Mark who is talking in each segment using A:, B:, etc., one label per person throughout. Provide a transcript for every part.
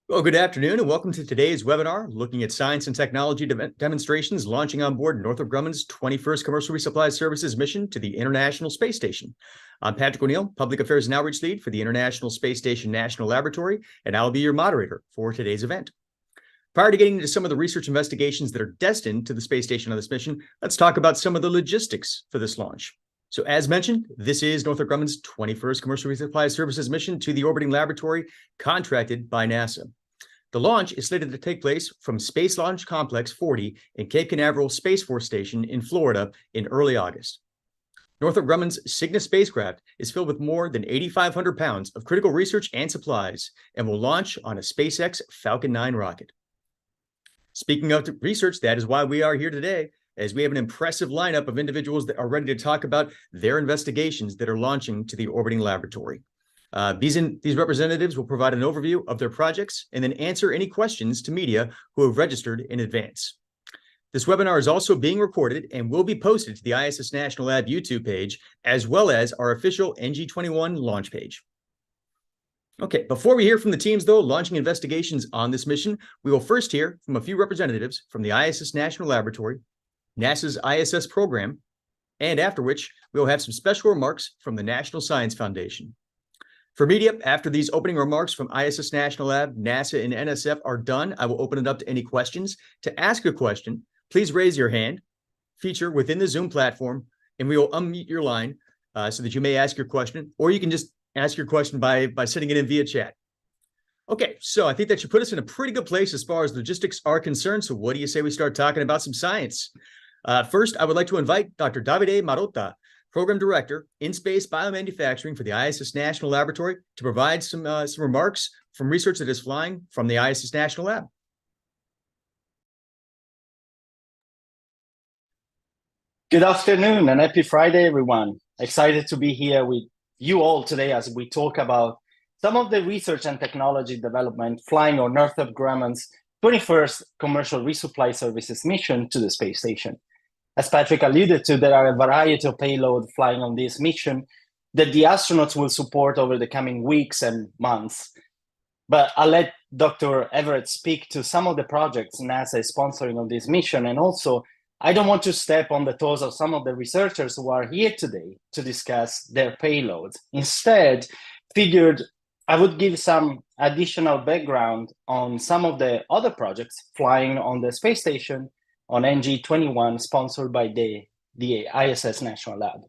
A: Well, good afternoon and welcome to today's webinar looking at science and technology demonstrations launching on board Northrop Grumman's 21st Commercial Resupply Services mission to the International Space Station. I'm Patrick O'Neill, Public Affairs and Outreach Lead for the International Space Station National Laboratory, and I'll be your moderator for today's event. Prior to getting into some of the research investigations that are destined to the space station on this mission, let's talk about some of the logistics for this launch. So as mentioned, this is Northrop Grumman's 21st Commercial Resupply Services mission to the orbiting laboratory contracted by NASA. The launch is slated to take place from Space Launch Complex 40 in Cape Canaveral Space Force Station in Florida in early August. Northrop Grumman's Cygnus spacecraft is filled with more than 8,500 pounds of critical research and supplies and will launch on a SpaceX Falcon 9 rocket. Speaking of research, that is why we are here today, as we have an impressive lineup of individuals that are ready to talk about their investigations that are launching to the orbiting laboratory. These representatives will provide an overview of their projects and then answer any questions to media who have registered in advance. This webinar is also being recorded and will be posted to the ISS National Lab YouTube page, as well as our official NG-21 launch page. Okay, before we hear from the teams, though, launching investigations on this mission, we will first hear from a few representatives from the ISS National Laboratory, NASA's ISS program, and after which we will have some special remarks from the National Science Foundation. For media, after these opening remarks from ISS National Lab, NASA, and NSF are done, I will open it up to any questions. To ask a question, please raise your hand feature within the Zoom platform, and we will unmute your line so that you may ask your question, or you can just ask your question by sending it in via chat. Okay, so I think that should put us in a pretty good place as far as logistics are concerned. So what do you say we start talking about some science? First, I would like to invite Dr. Davide Marotta, Program Director in Space Biomanufacturing for the ISS National Laboratory, to provide some remarks from research that is flying from the ISS National Lab.
B: Good afternoon and happy Friday, everyone. Excited to be here with you all today as we talk about some of the research and technology development flying on Northrop Grumman's 21st Commercial Resupply Services mission to the space station. As Patrick alluded to, there are a variety of payloads flying on this mission that the astronauts will support over the coming weeks and months. But I'll let Dr. Everett speak to some of the projects NASA is sponsoring on this mission. And also, I don't want to step on the toes of some of the researchers who are here today to discuss their payloads. Instead, figured I would give some additional background on some of the other projects flying on the space station on NG-21, sponsored by the ISS National Lab.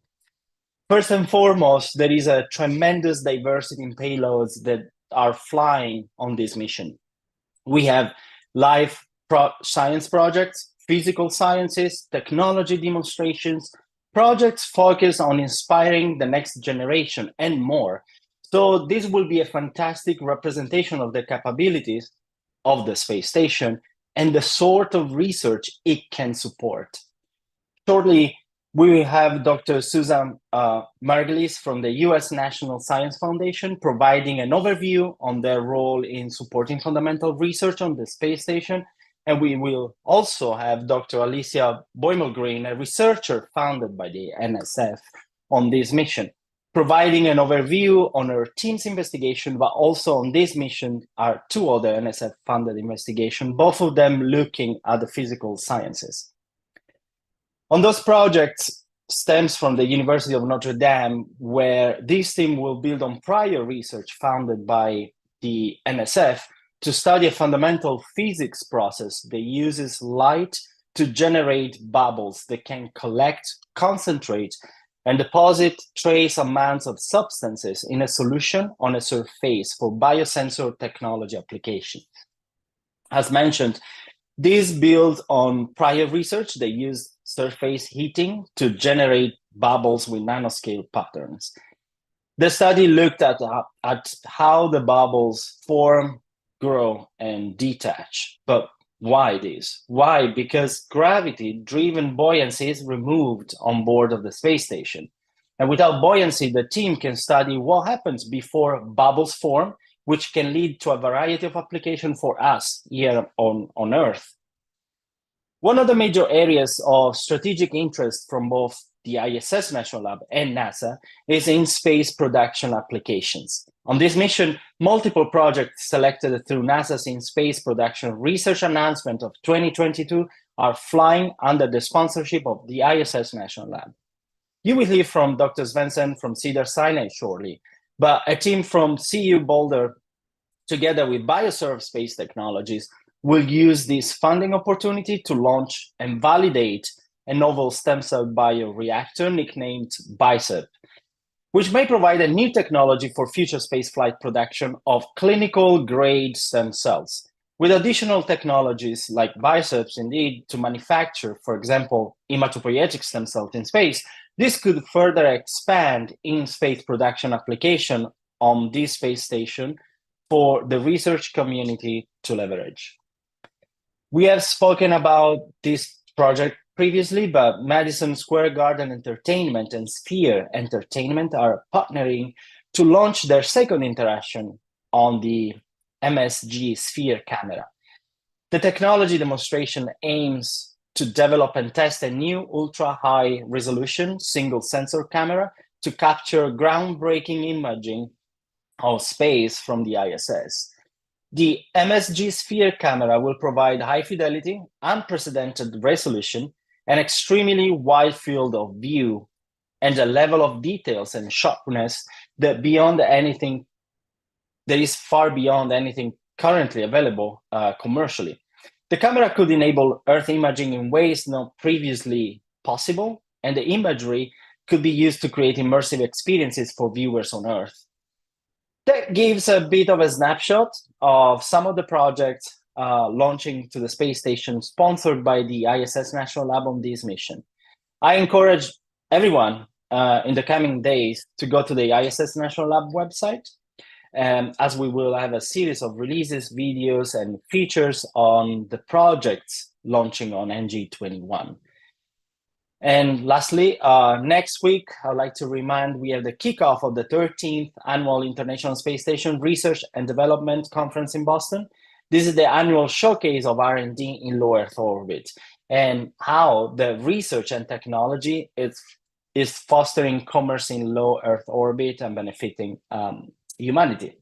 B: First and foremost, there is a tremendous diversity in payloads that are flying on this mission. We have live science projects, physical sciences, technology demonstrations, projects focused on inspiring the next generation, and more. So this will be a fantastic representation of the capabilities of the space station and the sort of research it can support. Shortly, we will have Dr. Susan Margulies from the US National Science Foundation providing an overview on their role in supporting fundamental research on the space station. And we will also have Dr. Alicia Boymelgreen, a researcher founded by the NSF on this mission, providing an overview on her team's investigation, but also on this mission are two other NSF-funded investigations, both of them looking at the physical sciences. On those projects stems from the University of Notre Dame, where this team will build on prior research funded by the NSF to study a fundamental physics process that uses light to generate bubbles that can collect, concentrate, and deposit trace amounts of substances in a solution on a surface for biosensor technology applications. As mentioned, this builds on prior research that used surface heating to generate bubbles with nanoscale patterns. The study looked at how the bubbles form, grow, and detach. But why this? Why? Because gravity-driven buoyancy is removed on board of the space station. And without buoyancy, the team can study what happens before bubbles form, which can lead to a variety of applications for us here on Earth. One of the major areas of strategic interest from both the ISS National Lab and NASA is in space production applications. On this mission, multiple projects selected through NASA's In Space Production Research Announcement of 2022 are flying under the sponsorship of the ISS National Lab. You will hear from Dr. Svendsen from Cedars-Sinai shortly, but a team from CU Boulder, together with BioServe Space Technologies, will use this funding opportunity to launch and validate a novel stem cell bioreactor nicknamed BICEP, which may provide a new technology for future spaceflight production of clinical-grade stem cells. With additional technologies like BICEPs, indeed, to manufacture, for example, hematopoietic stem cells in space, this could further expand in-space production application on this space station for the research community to leverage. We have spoken about this project previously, but Madison Square Garden Entertainment and Sphere Entertainment are partnering to launch their second iteration on the MSG Sphere camera. The technology demonstration aims to develop and test a new ultra-high resolution single sensor camera to capture groundbreaking imaging of space from the ISS. The MSG Sphere camera will provide high fidelity, unprecedented resolution, an extremely wide field of view, and a level of details and sharpness that is far beyond anything currently available commercially. The camera could enable Earth imaging in ways not previously possible, and the imagery could be used to create immersive experiences for viewers on Earth. That gives a bit of a snapshot of some of the projects launching to the space station sponsored by the ISS National Lab on this mission. I encourage everyone in the coming days to go to the ISS National Lab website, as we will have a series of releases, videos, and features on the projects launching on NG-21. And lastly, next week, I'd like to remind we have the kickoff of the 13th Annual International Space Station Research and Development Conference in Boston. This is the annual showcase of R&D in low Earth orbit and how the research and technology is fostering commerce in low Earth orbit and benefiting humanity.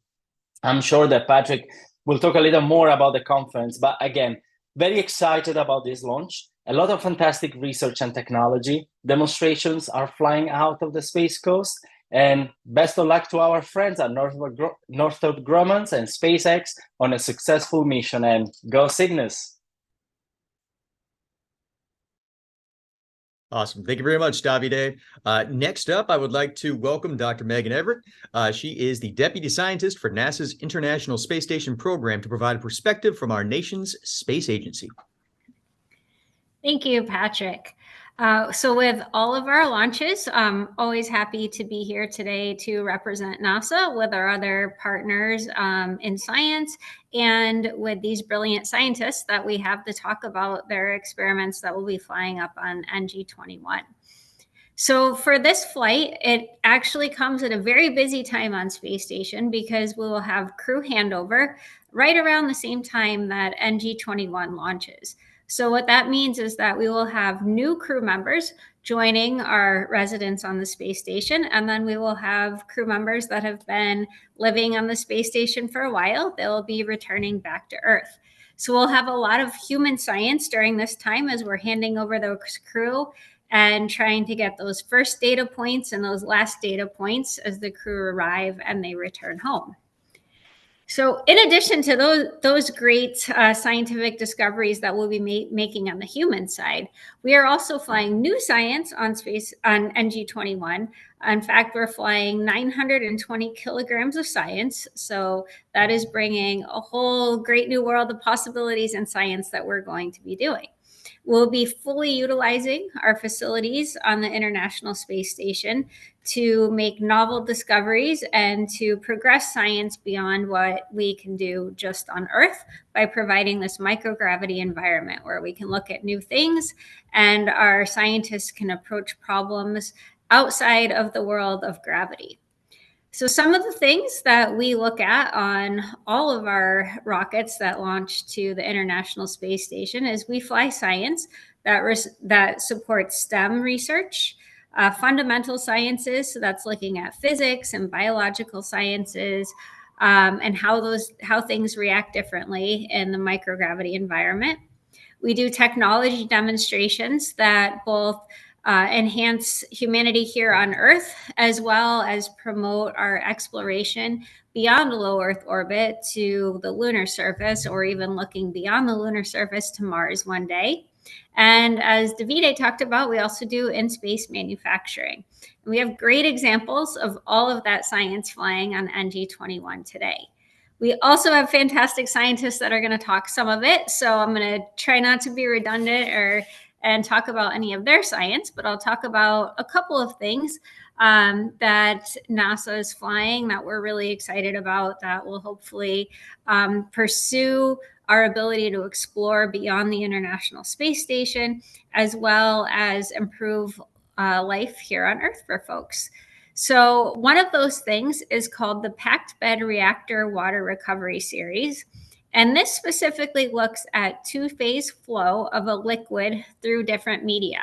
B: I'm sure that Patrick will talk a little more about the conference, but again, very excited about this launch. A lot of fantastic research and technology. Demonstrations are flying out of the Space Coast. And best of luck to our friends at Northrop Grumman and SpaceX on a successful mission. And go Cygnus!
A: Awesome. Thank you very much, Davide. Next up, I would like to welcome Dr. Meghan Everett. She is the Deputy Scientist for NASA's International Space Station program to provide a perspective from our nation's space agency.
C: Thank you, Patrick. So with all of our launches, I'm always happy to be here today to represent NASA with our other partners in science and with these brilliant scientists that we have to talk about their experiments that will be flying up on NG-21. So for this flight, it actually comes at a very busy time on Space Station because we will have crew handover right around the same time that NG-21 launches. So what that means is that we will have new crew members joining our residents on the space station, and then we will have crew members that have been living on the space station for a while. They'll be returning back to Earth. So we'll have a lot of human science during this time as we're handing over those crew and trying to get those first data points and those last data points as the crew arrive and they return home. So in addition to those great scientific discoveries that we'll be making on the human side, we are also flying new science on NG-21. In fact, we're flying 920 kilograms of science. So that is bringing a whole great new world of possibilities in science that we're going to be doing. We'll be fully utilizing our facilities on the International Space Station to make novel discoveries and to progress science beyond what we can do just on Earth by providing this microgravity environment where we can look at new things and our scientists can approach problems outside of the world of gravity. So some of the things that we look at on all of our rockets that launch to the International Space Station is we fly science that supports STEM research, fundamental sciences, so that's looking at physics and biological sciences, and how things react differently in the microgravity environment. We do technology demonstrations that both enhance humanity here on Earth, as well as promote our exploration beyond the low Earth orbit to the lunar surface, or even looking beyond the lunar surface to Mars one day. And as Davide talked about, we also do in-space manufacturing. And we have great examples of all of that science flying on NG-21 today. We also have fantastic scientists that are going to talk some of it. So I'm going to try not to be redundant and talk about any of their science, but I'll talk about a couple of things that NASA is flying that we're really excited about, that will hopefully pursue our ability to explore beyond the International Space Station, as well as improve life here on Earth for folks. So one of those things is called the Packed Bed Reactor Water Recovery Series. And this specifically looks at two-phase flow of a liquid through different media.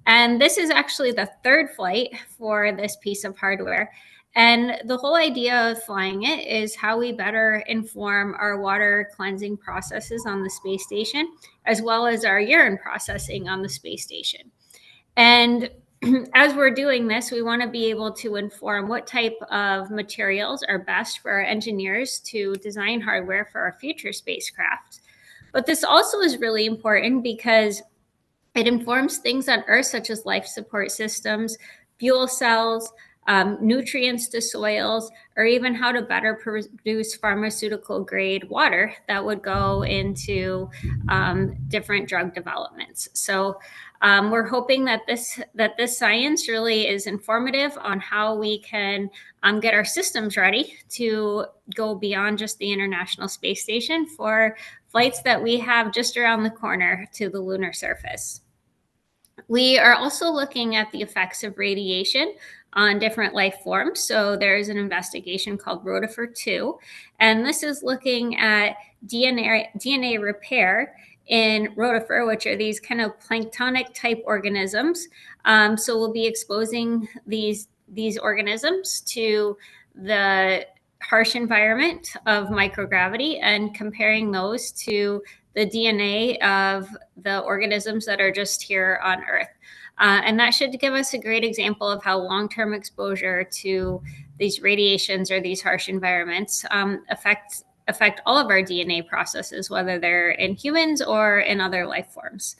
C: And this is actually the third flight for this piece of hardware. And the whole idea of flying it is how we better inform our water cleansing processes on the space station, as well as our urine processing on the space station. And as we're doing this, we want to be able to inform what type of materials are best for our engineers to design hardware for our future spacecraft. But this also is really important because it informs things on Earth, such as life support systems, fuel cells, nutrients to soils, or even how to better produce pharmaceutical grade water that would go into different drug developments. So we're hoping that this science really is informative on how we can get our systems ready to go beyond just the International Space Station for flights that we have just around the corner to the lunar surface. We are also looking at the effects of radiation on different life forms. So there's an investigation called Rotifer-2, and this is looking at DNA repair in rotifer, which are these kind of planktonic type organisms. So we'll be exposing these organisms to the harsh environment of microgravity and comparing those to the DNA of the organisms that are just here on Earth. And that should give us a great example of how long-term exposure to these radiations or these harsh environments affect all of our DNA processes, whether they're in humans or in other life forms.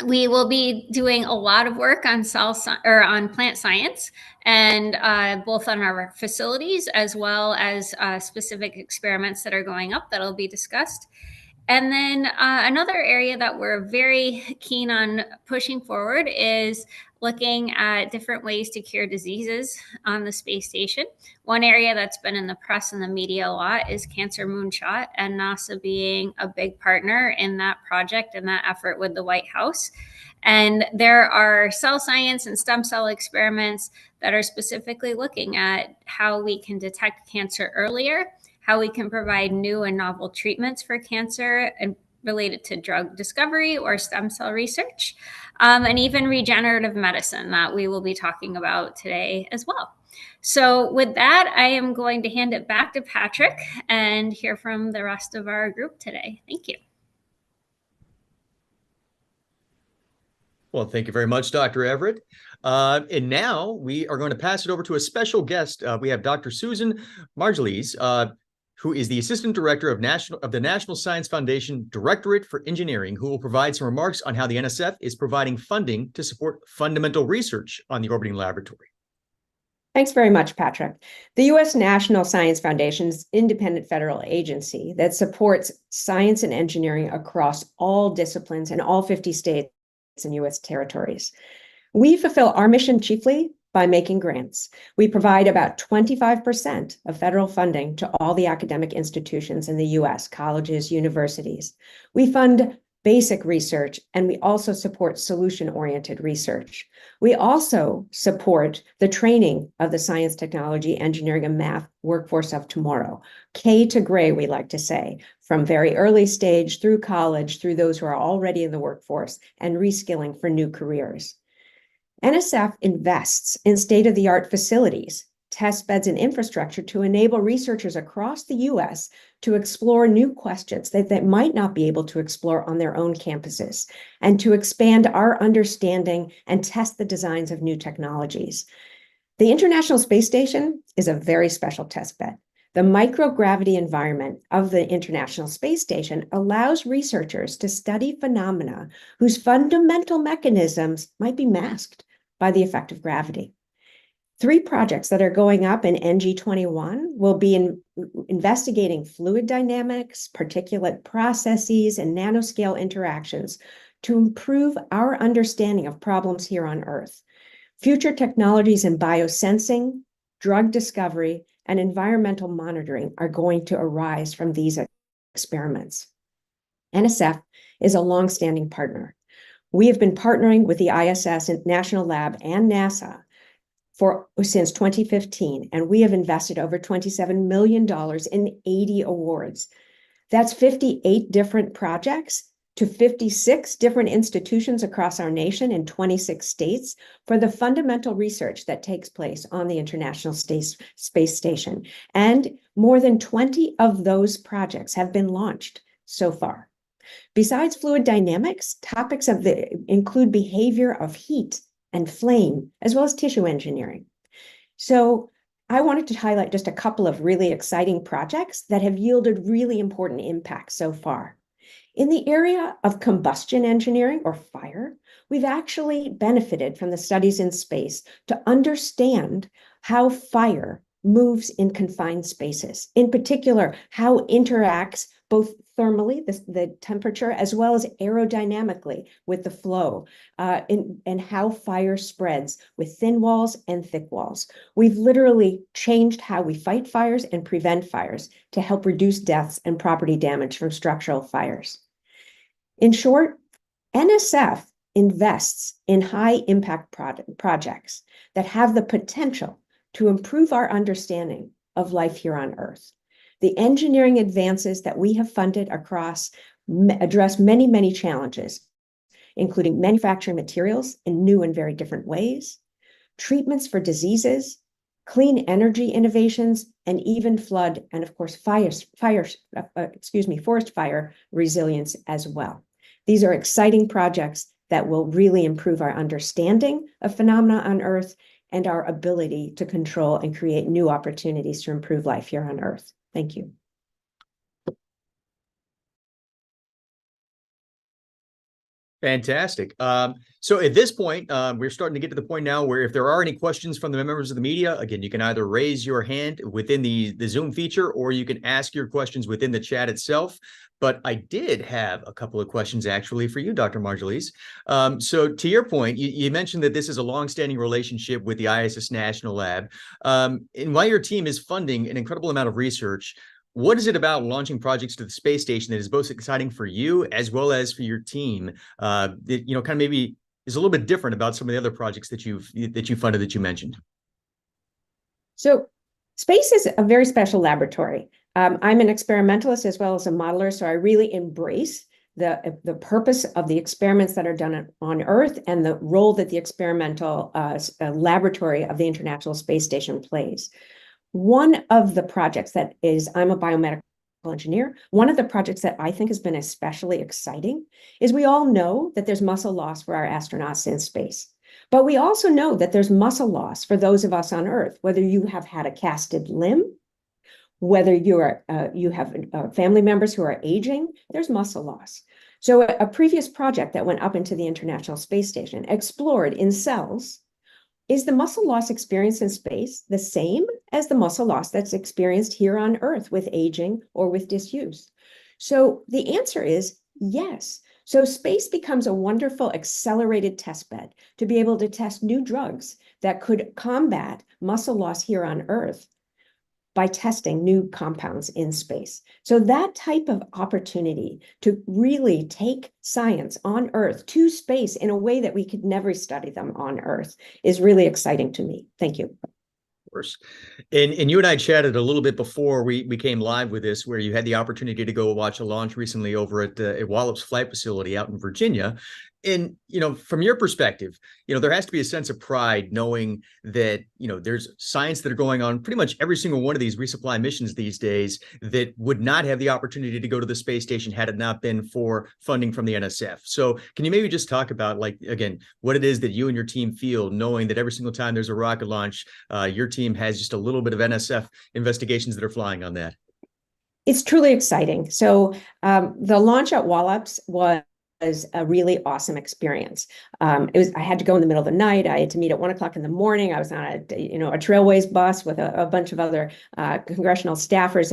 C: We will be doing a lot of work on plant science, and both on our facilities as well as specific experiments that are going up that'll be discussed. And then another area that we're very keen on pushing forward is looking at different ways to cure diseases on the space station. One area that's been in the press and the media a lot is cancer moonshot, and NASA being a big partner in that project and that effort with the White House. And there are cell science and stem cell experiments that are specifically looking at how we can detect cancer earlier, how we can provide new and novel treatments for cancer and related to drug discovery or stem cell research, and even regenerative medicine that we will be talking about today as well. So with that, I am going to hand it back to Patrick and hear from the rest of our group today. Thank you.
A: Well, thank you very much, Dr. Everett. And now we are going to pass it over to a special guest. We have Dr. Susan Margulies, who is the Assistant Director of the National Science Foundation Directorate for Engineering, who will provide some remarks on how the NSF is providing funding to support fundamental research on the orbiting laboratory.
D: Thanks very much, Patrick. The U.S. National Science Foundation is an independent federal agency that supports science and engineering across all disciplines in all 50 states and U.S. territories. We fulfill our mission chiefly by making grants. We provide about 25% of federal funding to all the academic institutions in the U.S., colleges, universities. We fund basic research, and we also support solution-oriented research. We also support the training of the science, technology, engineering, and math workforce of tomorrow. K to gray, we like to say, from very early stage through college, through those who are already in the workforce, and reskilling for new careers. NSF invests in state-of-the-art facilities, test beds, and infrastructure to enable researchers across the US to explore new questions that they might not be able to explore on their own campuses, and to expand our understanding and test the designs of new technologies. The International Space Station is a very special test bed. The microgravity environment of the International Space Station allows researchers to study phenomena whose fundamental mechanisms might be masked by the effect of gravity. 3 projects that are going up in NG-21 will be investigating fluid dynamics, particulate processes, and nanoscale interactions to improve our understanding of problems here on Earth. Future technologies in biosensing, drug discovery, and environmental monitoring are going to arise from these experiments. NSF is a longstanding partner. We have been partnering with the ISS National Lab and NASA since 2015, and we have invested over $27 million in 80 awards. That's 58 different projects to 56 different institutions across our nation in 26 states for the fundamental research that takes place on the International Space Station. And more than 20 of those projects have been launched so far. Besides fluid dynamics, topics include behavior of heat and flame, as well as tissue engineering. So I wanted to highlight just a couple of really exciting projects that have yielded really important impacts so far. In the area of combustion engineering, or fire, we've actually benefited from the studies in space to understand how fire moves in confined spaces. In particular, how it interacts both thermally, the temperature, as well as aerodynamically with the flow, and how fire spreads with thin walls and thick walls. We've literally changed how we fight fires and prevent fires to help reduce deaths and property damage from structural fires. In short, NSF invests in high-impact projects that have the potential to improve our understanding of life here on Earth. The engineering advances that we have funded address many, many challenges, including manufacturing materials in new and very different ways, treatments for diseases, clean energy innovations, and even flood and, of course, forest fire resilience as well. These are exciting projects that will really improve our understanding of phenomena on Earth and our ability to control and create new opportunities to improve life here on Earth. Thank you.
A: Fantastic. So at this point, we're starting to get to the point now where if there are any questions from the members of the media, again, you can either raise your hand within the Zoom feature, or you can ask your questions within the chat itself. But I did have a couple of questions actually for you, Dr. Margulies. So to your point, you mentioned that this is a longstanding relationship with the ISS National Lab. And while your team is funding an incredible amount of research, what is it about launching projects to the space station that is both exciting for you as well as for your team? That, kind of maybe is a little bit different about some of the other projects that you funded that you mentioned.
D: So space is a very special laboratory. I'm an experimentalist as well as a modeler, so I really embrace the purpose of the experiments that are done on Earth and the role that the experimental laboratory of the International Space Station plays. One of the projects I'm a biomedical engineer. One of the projects that I think has been especially exciting is we all know that there's muscle loss for our astronauts in space. But we also know that there's muscle loss for those of us on Earth, whether you have had a casted limb, whether you have family members who are aging, there's muscle loss. So a previous project that went up into the International Space Station explored in cells, is the muscle loss experienced in space the same as the muscle loss that's experienced here on Earth with aging or with disuse? So the answer is yes. So space becomes a wonderful accelerated test bed to be able to test new drugs that could combat muscle loss here on Earth by testing new compounds in space. So that type of opportunity to really take science on Earth to space in a way that we could never study them on Earth is really exciting to me. Thank you.
A: Course. And you and I chatted a little bit before we came live with this, where you had the opportunity to go watch a launch recently over at Wallops Flight Facility out in Virginia. And, from your perspective, there has to be a sense of pride knowing that, there's science that are going on pretty much every single one of these resupply missions these days that would not have the opportunity to go to the space station had it not been for funding from the NSF. So can you maybe just talk about, again, what it is that you and your team feel knowing that every single time there's a rocket launch, your team has just a little bit of NSF investigations that are flying on that?
D: It's truly exciting. So the launch at Wallops was a really awesome experience. I had to go in the middle of the night. I had to meet at 1 o'clock in the morning. I was on a Trailways bus with a bunch of other congressional staffers.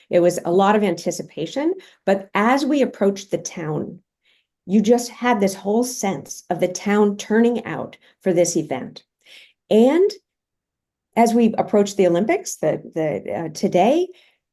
D: It was a lot of anticipation. But as we approached the town, you just had this whole sense of the town turning out for this event. And as we approach the Olympics today,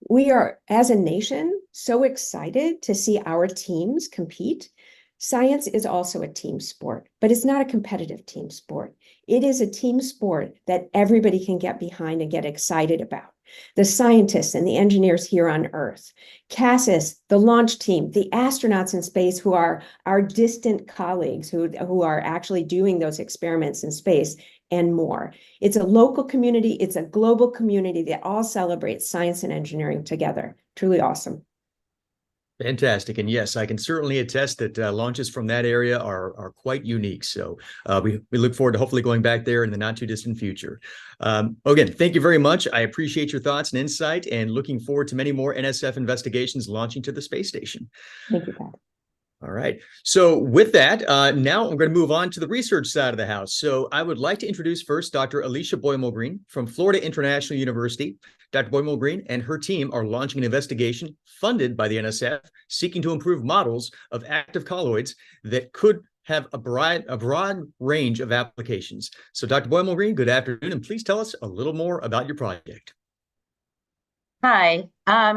D: we are, as a nation, so excited to see our teams compete. Science is also a team sport, but it's not a competitive team sport. It is a team sport that everybody can get behind and get excited about. The scientists and the engineers here on Earth, CASIS, the launch team, the astronauts in space who are our distant colleagues who are actually doing those experiments in space, and more. It's a local community, it's a global community that all celebrates science and engineering together. Truly awesome.
A: Fantastic. And yes, I can certainly attest that launches from that area are quite unique. So we look forward to hopefully going back there in the not too distant future. Again, thank you very much. I appreciate your thoughts and insight and looking forward to many more NSF investigations launching to the space station.
D: Thank you, Pat.
A: All right. So with that, now I'm going to move on to the research side of the house. So I would like to introduce first Dr. Alicia Boymelgreen from Florida International University. Dr. Boymelgreen and her team are launching an investigation funded by the NSF seeking to improve models of active colloids that could have a broad range of applications. So Dr. Boymelgreen, good afternoon, and please tell us a little more about your project.
E: Hi.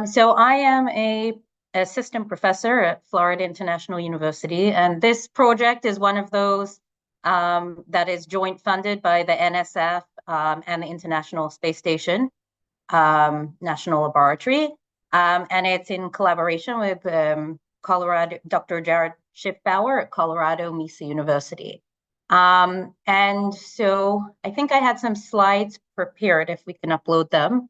E: So I am a assistant professor at Florida International University, and this project is one of those that is joint funded by the NSF and the International Space Station National Laboratory, and it's in collaboration with Dr. Jared Schiffbauer at Colorado Mesa University. And so I think I had some slides prepared if we can upload them,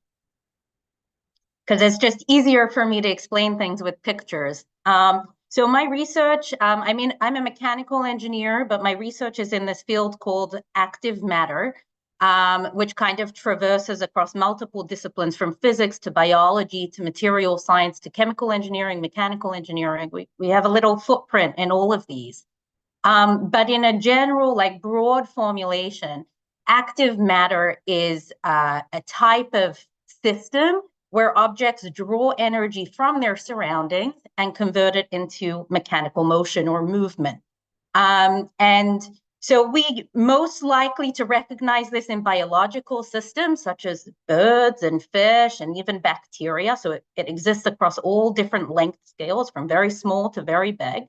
E: because it's just easier for me to explain things with pictures. So my research, I'm a mechanical engineer, but my research is in this field called active matter, which kind of traverses across multiple disciplines from physics to biology to material science to chemical engineering, mechanical engineering. We have a little footprint in all of these. But in a general, broad formulation, active matter is a type of system where objects draw energy from their surroundings and convert it into mechanical motion or movement. And so we most likely to recognize this in biological systems such as birds and fish and even bacteria. So it exists across all different length scales from very small to very big.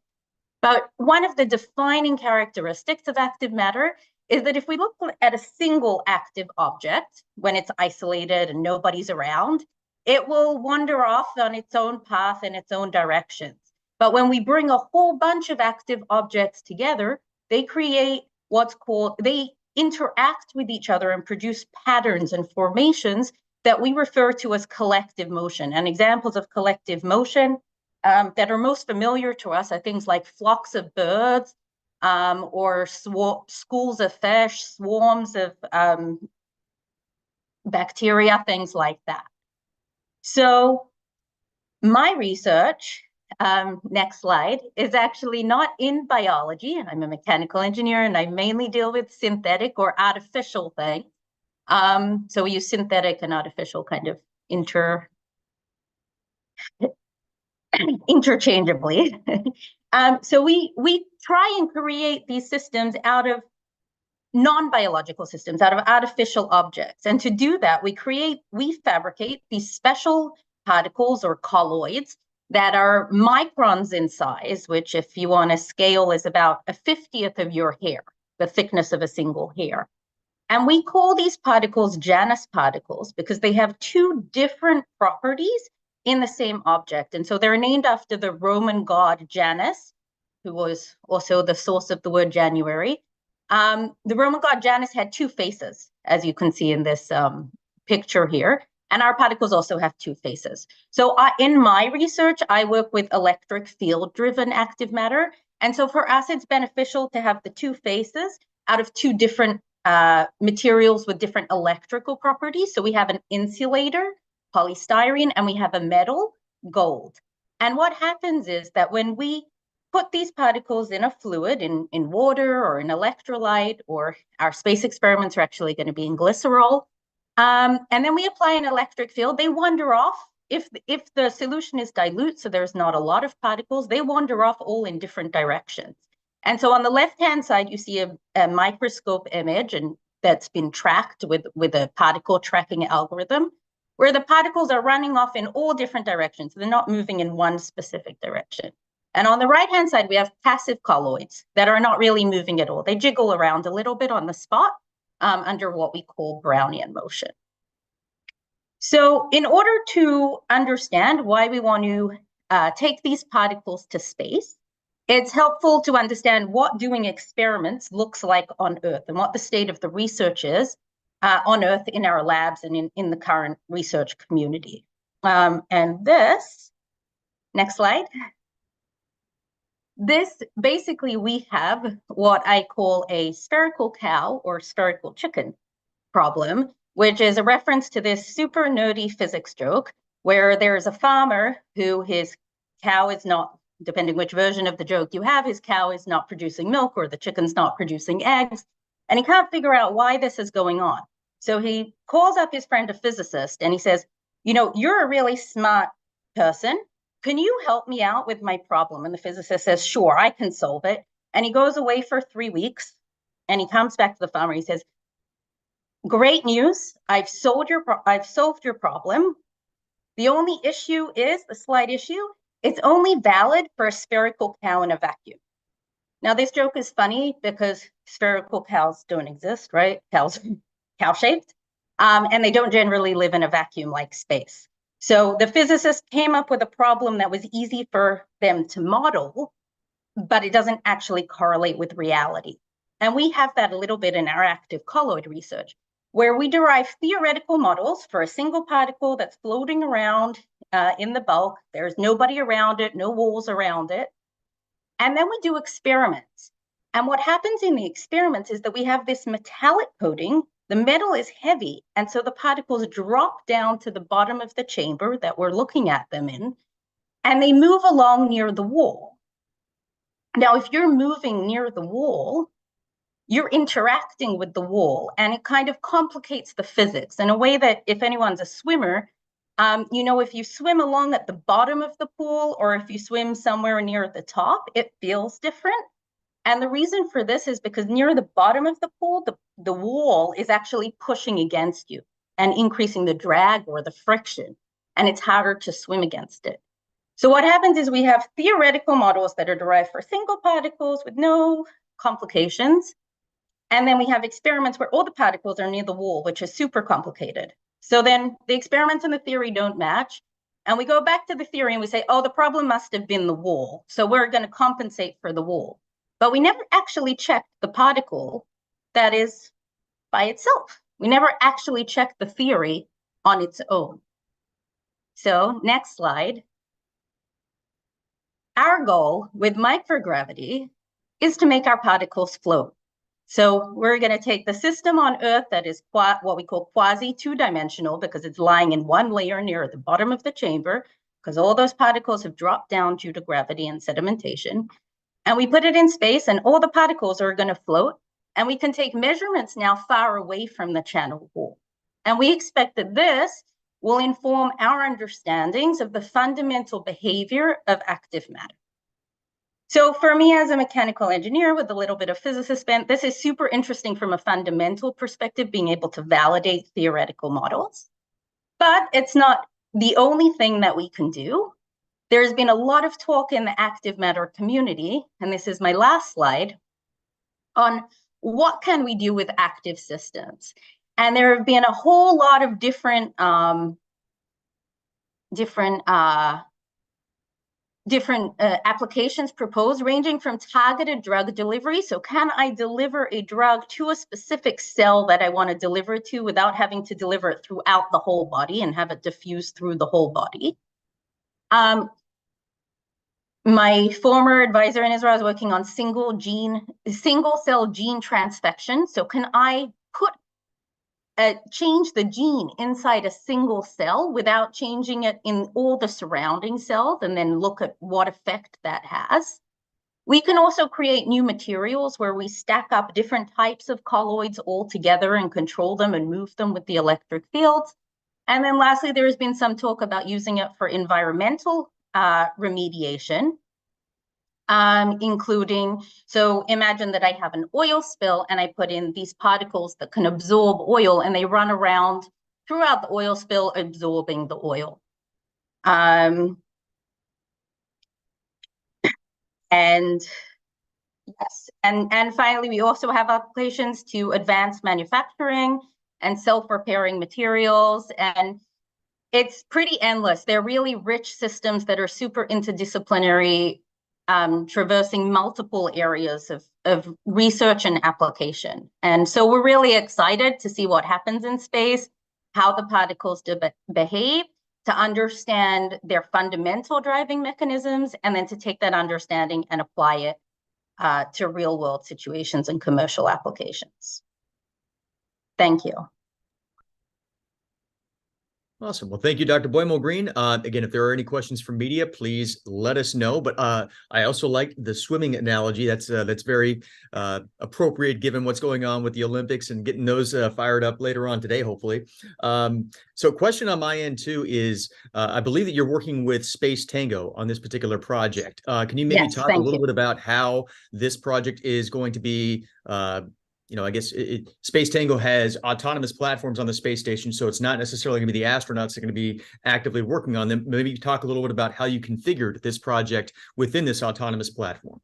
E: But one of the defining characteristics of active matter is that if we look at a single active object when it's isolated and nobody's around, it will wander off on its own path in its own directions. But when we bring a whole bunch of active objects together, they create they interact with each other and produce patterns and formations that we refer to as collective motion. And examples of collective motion that are most familiar to us are things like flocks of birds or schools of fish, swarms of bacteria, things like that. So my research, next slide, is actually not in biology. I'm a mechanical engineer and I mainly deal with synthetic or artificial things. So we use synthetic and artificial kind of interchangeably. So we try and create these systems out of non-biological systems, out of artificial objects. And to do that, we fabricate these special particles or colloids that are microns in size, which if you want to scale is about a 50th of your hair, the thickness of a single hair. And we call these particles Janus particles because they have two different properties in the same object. And so they're named after the Roman god Janus, who was also the source of the word January. The Roman god Janus had two faces, as you can see in this picture here. And our particles also have two faces. So in my research, I work with electric field-driven active matter. And so for us, it's beneficial to have the two faces out of two different materials with different electrical properties. So we have an insulator, polystyrene, and we have a metal, gold. And what happens is that when we put these particles in a fluid, in water or in electrolyte, or our space experiments are actually going to be in glycerol, and then we apply an electric field, they wander off. If the solution is dilute, so there's not a lot of particles, they wander off all in different directions. And so on the left-hand side, you see a microscope image, and that's been tracked with a particle tracking algorithm, where the particles are running off in all different directions. They're not moving in one specific direction. And on the right-hand side, we have passive colloids that are not really moving at all. They jiggle around a little bit on the spot under what we call Brownian motion. So in order to understand why we want to take these particles to space, it's helpful to understand what doing experiments looks like on Earth and what the state of the research is on Earth in our labs and in the current research community. And this, next slide. This, basically, we have what I call a spherical cow or spherical chicken problem, which is a reference to this super nerdy physics joke where there's a farmer who his cow is not, depending which version of the joke you have, his cow is not producing milk or the chicken's not producing eggs, and he can't figure out why this is going on. So he calls up his friend, a physicist, and he says, you know, you're a really smart person. Can you help me out with my problem? And the physicist says, sure, I can solve it. And he goes away for 3 weeks, and he comes back to the farmer. He says, great news. I've solved your problem. The only issue is, the slight issue, it's only valid for a spherical cow in a vacuum. Now, this joke is funny because spherical cows don't exist, right? Cows cow-shaped, and they don't generally live in a vacuum like space. So the physicist came up with a problem that was easy for them to model, but it doesn't actually correlate with reality. And we have that a little bit in our active colloid research, where we derive theoretical models for a single particle that's floating around in the bulk. There's nobody around it, no walls around it. And then we do experiments. And what happens in the experiments is that we have this metallic coating. The metal is heavy, and so the particles drop down to the bottom of the chamber that we're looking at them in, and they move along near the wall. Now, if you're moving near the wall, you're interacting with the wall, and it kind of complicates the physics in a way that if anyone's a swimmer, you know, if you swim along at the bottom of the pool or if you swim somewhere near the top, it feels different. And the reason for this is because near the bottom of the pool, the wall is actually pushing against you and increasing the drag or the friction, and it's harder to swim against it. So what happens is we have theoretical models that are derived for single particles with no complications. And then we have experiments where all the particles are near the wall, which is super complicated. So then the experiments and the theory don't match. And we go back to the theory and we say, oh, the problem must have been the wall. So we're going to compensate for the wall. But we never actually checked the particle that is by itself. We never actually checked the theory on its own. So next slide. Our goal with microgravity is to make our particles float. So we're going to take the system on Earth that is what we call quasi two-dimensional because it's lying in one layer near the bottom of the chamber because all those particles have dropped down due to gravity and sedimentation. And we put it in space and all the particles are going to float. And we can take measurements now far away from the channel wall. And we expect that this will inform our understandings of the fundamental behavior of active matter. So for me as a mechanical engineer with a little bit of physicist bent, this is super interesting from a fundamental perspective, being able to validate theoretical models. But it's not the only thing that we can do. There's been a lot of talk in the active matter community, and this is my last slide, on what can we do with active systems. And there have been a whole lot of different applications proposed, ranging from targeted drug delivery. So can I deliver a drug to a specific cell that I want to deliver it to without having to deliver it throughout the whole body and have it diffuse through the whole body? My former advisor in Israel is working on single cell gene transfection. So can I change the gene inside a single cell without changing it in all the surrounding cells, and then look at what effect that has? We can also create new materials where we stack up different types of colloids all together and control them and move them with the electric fields. And then lastly, there has been some talk about using it for environmental remediation, including, so imagine that I have an oil spill and I put in these particles that can absorb oil, and they run around throughout the oil spill absorbing the oil. And yes, and finally, we also have applications to advanced manufacturing and self-repairing materials, and it's pretty endless. They're really rich systems that are super interdisciplinary, traversing multiple areas of research and application. And so we're really excited to see what happens in space, how the particles behave, to understand their fundamental driving mechanisms, and then to take that understanding and apply it to real world situations and commercial applications. Thank you.
A: Awesome. Well, thank you, Dr. Boymelgreen. Again, if there are any questions from media, please let us know. But I also like the swimming analogy. That's very appropriate given what's going on with the Olympics and getting those fired up later on today, hopefully. So question on my end, too, is I believe that you're working with Space Tango on this particular project. Can you maybe talk a little bit about how this project is going to be I guess Space Tango has autonomous platforms on the space station, so it's not necessarily going to be the astronauts that are going to be actively working on them. Maybe talk a little bit about how you configured this project within this autonomous platform.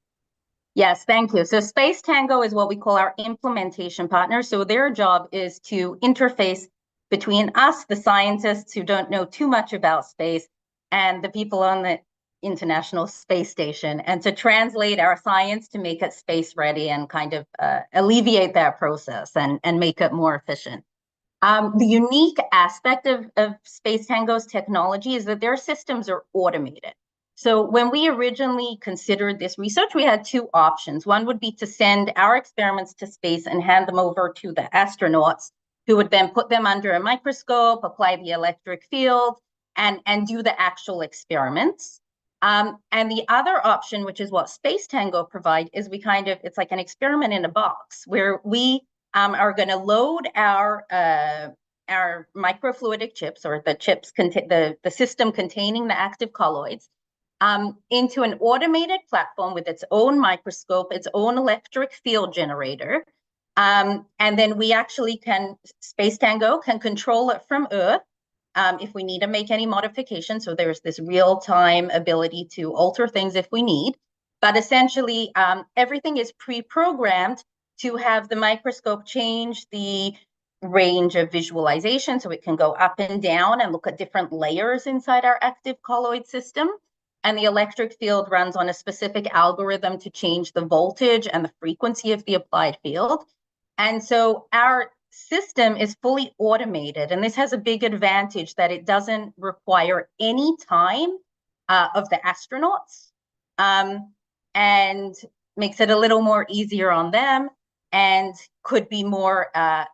E: Yes, thank you. So Space Tango is what we call our implementation partner. So their job is to interface between us, the scientists who don't know too much about space, and the people on the International Space Station, and to translate our science to make it space ready and kind of alleviate that process and make it more efficient. The unique aspect of Space Tango's technology is that their systems are automated. So when we originally considered this research, we had two options. One would be to send our experiments to space and hand them over to the astronauts, who would then put them under a microscope, apply the electric field, and do the actual experiments. And the other option, which is what Space Tango provide, is it's like an experiment in a box, where we are going to load our microfluidic chips, or the chips, the system containing the active colloids, into an automated platform with its own microscope, its own electric field generator. And then we actually Space Tango can control it from Earth if we need to make any modifications. So there's this real-time ability to alter things if we need. But essentially, everything is pre-programmed to have the microscope change the range of visualization, so it can go up and down and look at different layers inside our active colloid system. And the electric field runs on a specific algorithm to change the voltage and the frequency of the applied field. And so our system is fully automated, and this has a big advantage that it doesn't require any time of the astronauts, and makes it a little more easier on them, and could be more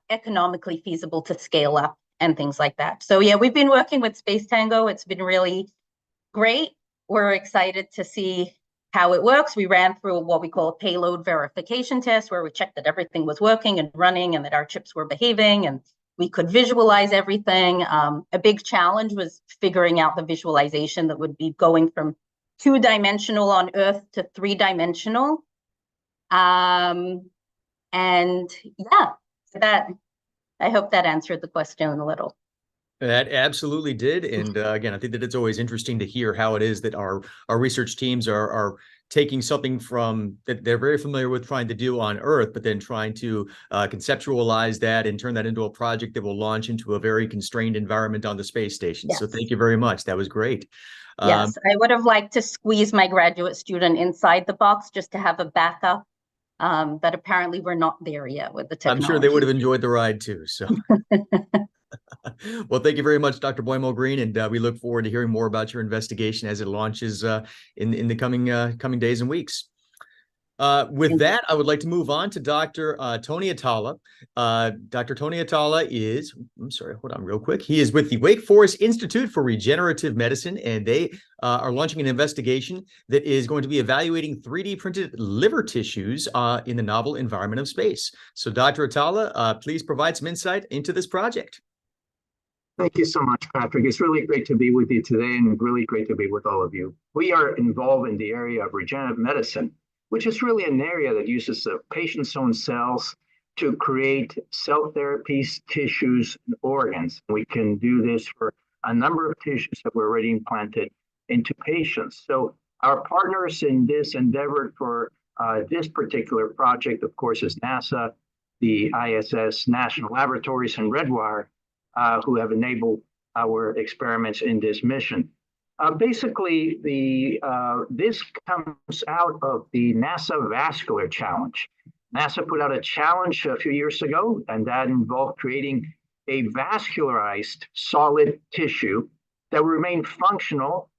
E: economically feasible to scale up and things like that. So yeah, we've been working with Space Tango. It's been really great. We're excited to see how it works. We ran through what we call a payload verification test, where we checked that everything was working and running and that our chips were behaving and we could visualize everything. A big challenge was figuring out the visualization that would be going from 2-dimensional on Earth to 3-dimensional. And yeah, that I hope that answered the question a little.
A: That absolutely did. And again, I think that it's always interesting to hear how it is that our research teams are taking something from that they're very familiar with trying to do on Earth, but then trying to conceptualize that and turn that into a project that will launch into a very constrained environment on the space station.
E: Yes.
A: So thank you very much. That was great.
E: Yes, I would have liked to squeeze my graduate student inside the box just to have a backup, but apparently we're not there yet with the technology.
A: I'm sure they would have enjoyed the ride too. So. Well, thank you very much, Dr. Boymelgreen, and we look forward to hearing more about your investigation as it launches in the coming days and weeks. With that, I would like to move on to Dr. Tony Atala. Dr. Tony Atala is, I'm sorry, hold on real quick. He is with the Wake Forest Institute for Regenerative Medicine, and they are launching an investigation that is going to be evaluating 3D printed liver tissues in the novel environment of space. So Dr. Atala, please provide some insight into this project.
F: Thank you so much, Patrick. It's really great to be with you today and really great to be with all of you. We are involved in the area of regenerative medicine, which is really an area that uses the patient's own cells to create cell therapies, tissues, and organs. We can do this for a number of tissues that were already implanted into patients. So our partners in this endeavor for this particular project, of course, is NASA, the ISS National Laboratories, and Redwire, who have enabled our experiments in this mission. Basically, this comes out of the NASA Vascular Challenge. NASA put out a challenge a few years ago, and that involved creating a vascularized solid tissue that would remain functional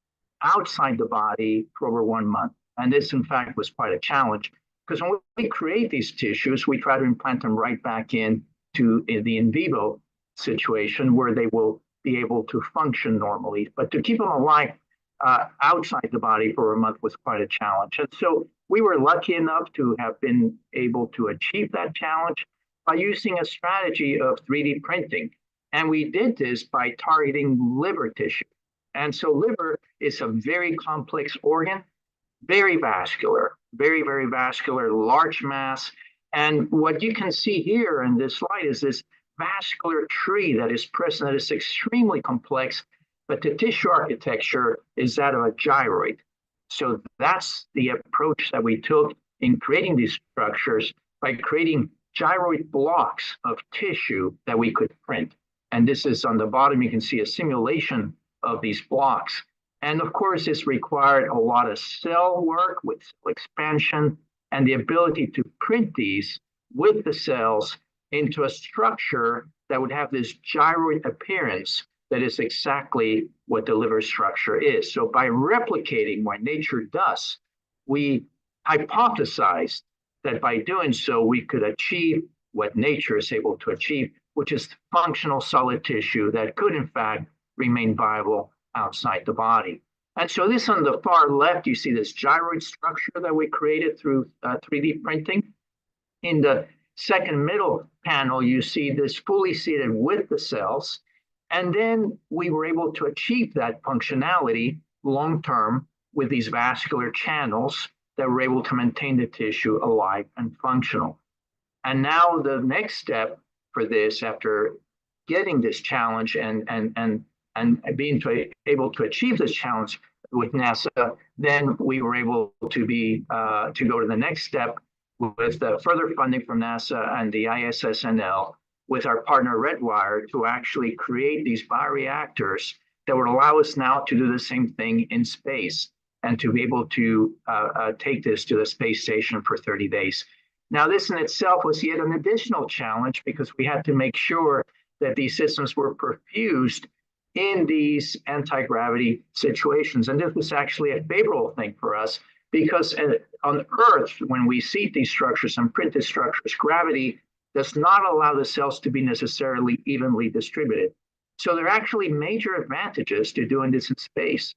F: outside the body for over 1 month. And this, in fact, was quite a challenge, because when we create these tissues, we try to implant them right back into the in vivo situation where they will be able to function normally. But to keep them alive outside the body for a month was quite a challenge. And so we were lucky enough to have been able to achieve that challenge by using a strategy of 3D printing. And we did this by targeting liver tissue. And so liver is a very complex organ, very vascular, very, very vascular, large mass. And what you can see here in this slide is this vascular tree that is present that is extremely complex, but the tissue architecture is that of a gyroid. So that's the approach that we took in creating these structures, by creating gyroid blocks of tissue that we could print. And this is on the bottom, you can see a simulation of these blocks. And of course, this required a lot of cell work with cell expansion and the ability to print these with the cells into a structure that would have this gyroid appearance that is exactly what the liver structure is. So by replicating what nature does, we hypothesized that by doing so, we could achieve what nature is able to achieve, which is functional solid tissue that could, in fact, remain viable outside the body. And so this on the far left, you see this gyroid structure that we created through 3D printing. In the second middle panel, you see this fully seated with the cells. And then we were able to achieve that functionality long-term with these vascular channels that were able to maintain the tissue alive and functional. And now the next step for this, after getting this challenge and being able to achieve this challenge with NASA, then we were able to go to the next step with further funding from NASA and the ISSNL with our partner Redwire to actually create these bioreactors that would allow us now to do the same thing in space and to be able to take this to the space station for 30 days. Now, this in itself was yet an additional challenge because we had to make sure that these systems were perfused in these anti-gravity situations. And this was actually a favorable thing for us because on Earth, when we seed these structures and print these structures, gravity does not allow the cells to be necessarily evenly distributed. So there are actually major advantages to doing this in space,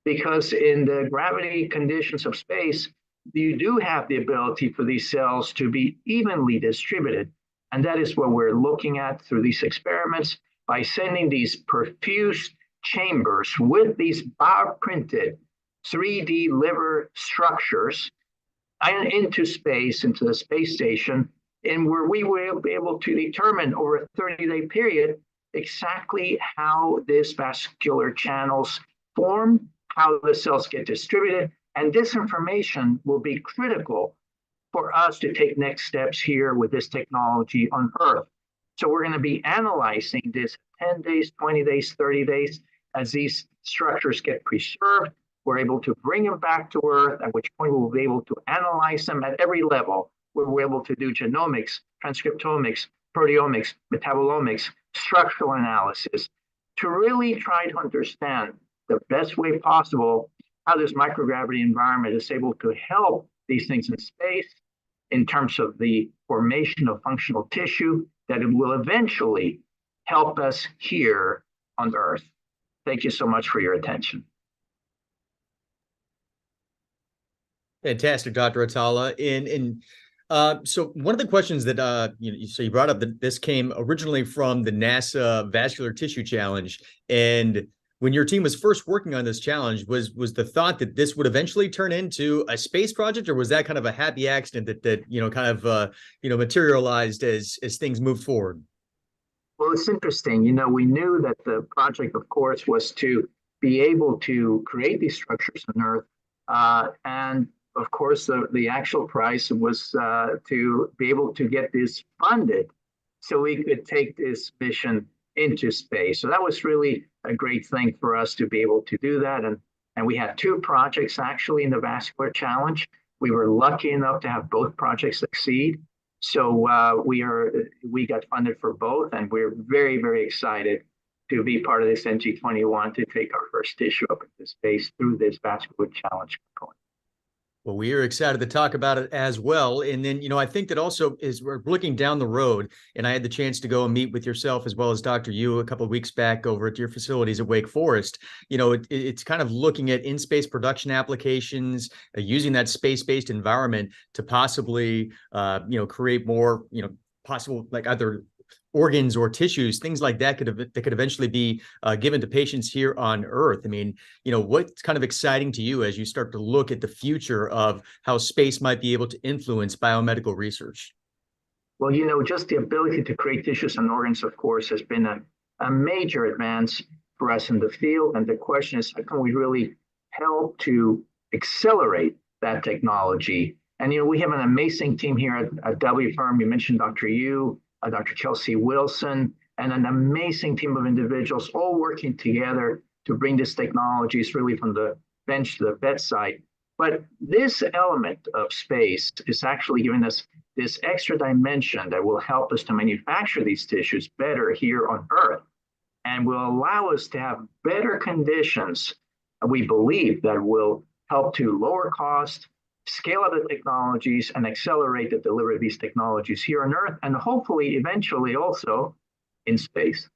F: because in the gravity conditions of space, you do have the ability for these cells to be evenly distributed. And that is what we're looking at through these experiments by sending these perfused chambers with these bioprinted 3D liver structures into space, into the space station, and where we will be able to determine over a 30-day period exactly how these vascular channels form, how the cells get distributed, and this information will be critical for us to take next steps here with this technology on Earth. So we're going to be analyzing this 10 days, 20 days, 30 days. As these structures get preserved, we're able to bring them back to Earth, at which point we'll be able to analyze them at every level, where we're able to do genomics, transcriptomics, proteomics, metabolomics, structural analysis, to really try to understand the best way possible how this microgravity environment is able to help these things in space in terms of the formation of functional tissue that it will eventually help us here on Earth. Thank you so much for your attention.
A: Fantastic, Dr. Atala. So one of the questions that you brought up that this came originally from the NASA Vascular Tissue Challenge, and when your team was first working on this challenge, was the thought that this would eventually turn into a space project, or was that kind of a happy accident that materialized as things moved forward?
F: Well, it's interesting. We knew that the project, of course, was to be able to create these structures on Earth, and of course, the actual price was to be able to get this funded so we could take this mission into space. So that was really a great thing for us to be able to do that. And we had 2 projects actually in the Vascular Challenge. We were lucky enough to have both projects succeed. So we got funded for both, and we're very, very excited to be part of this NG-21 to take our first tissue up into space through this Vascular Challenge component.
A: Well, we are excited to talk about it as well. And then, I think that also is we're looking down the road, and I had the chance to go and meet with yourself as well as Dr. Yu a couple of weeks back over at your facilities at Wake Forest. It's kind of looking at in-space production applications, using that space-based environment to possibly, create more, possible like either organs or tissues, things like that could eventually be given to patients here on Earth. I mean, what's kind of exciting to you as you start to look at the future of how space might be able to influence biomedical research?
F: Well, just the ability to create tissues and organs, of course, has been a major advance for us in the field. And the question is, how can we really help to accelerate that technology? And, we have an amazing team here at W Firm. You mentioned Dr. Yu, Dr. Chelsea Wilson, and an amazing team of individuals all working together to bring these technologies really from the bench to the bedside. But this element of space is actually giving us this extra dimension that will help us to manufacture these tissues better here on Earth, and will allow us to have better conditions, we believe, that will help to lower cost, scale up the technologies, and accelerate the delivery of these technologies here on Earth, and hopefully eventually also in space.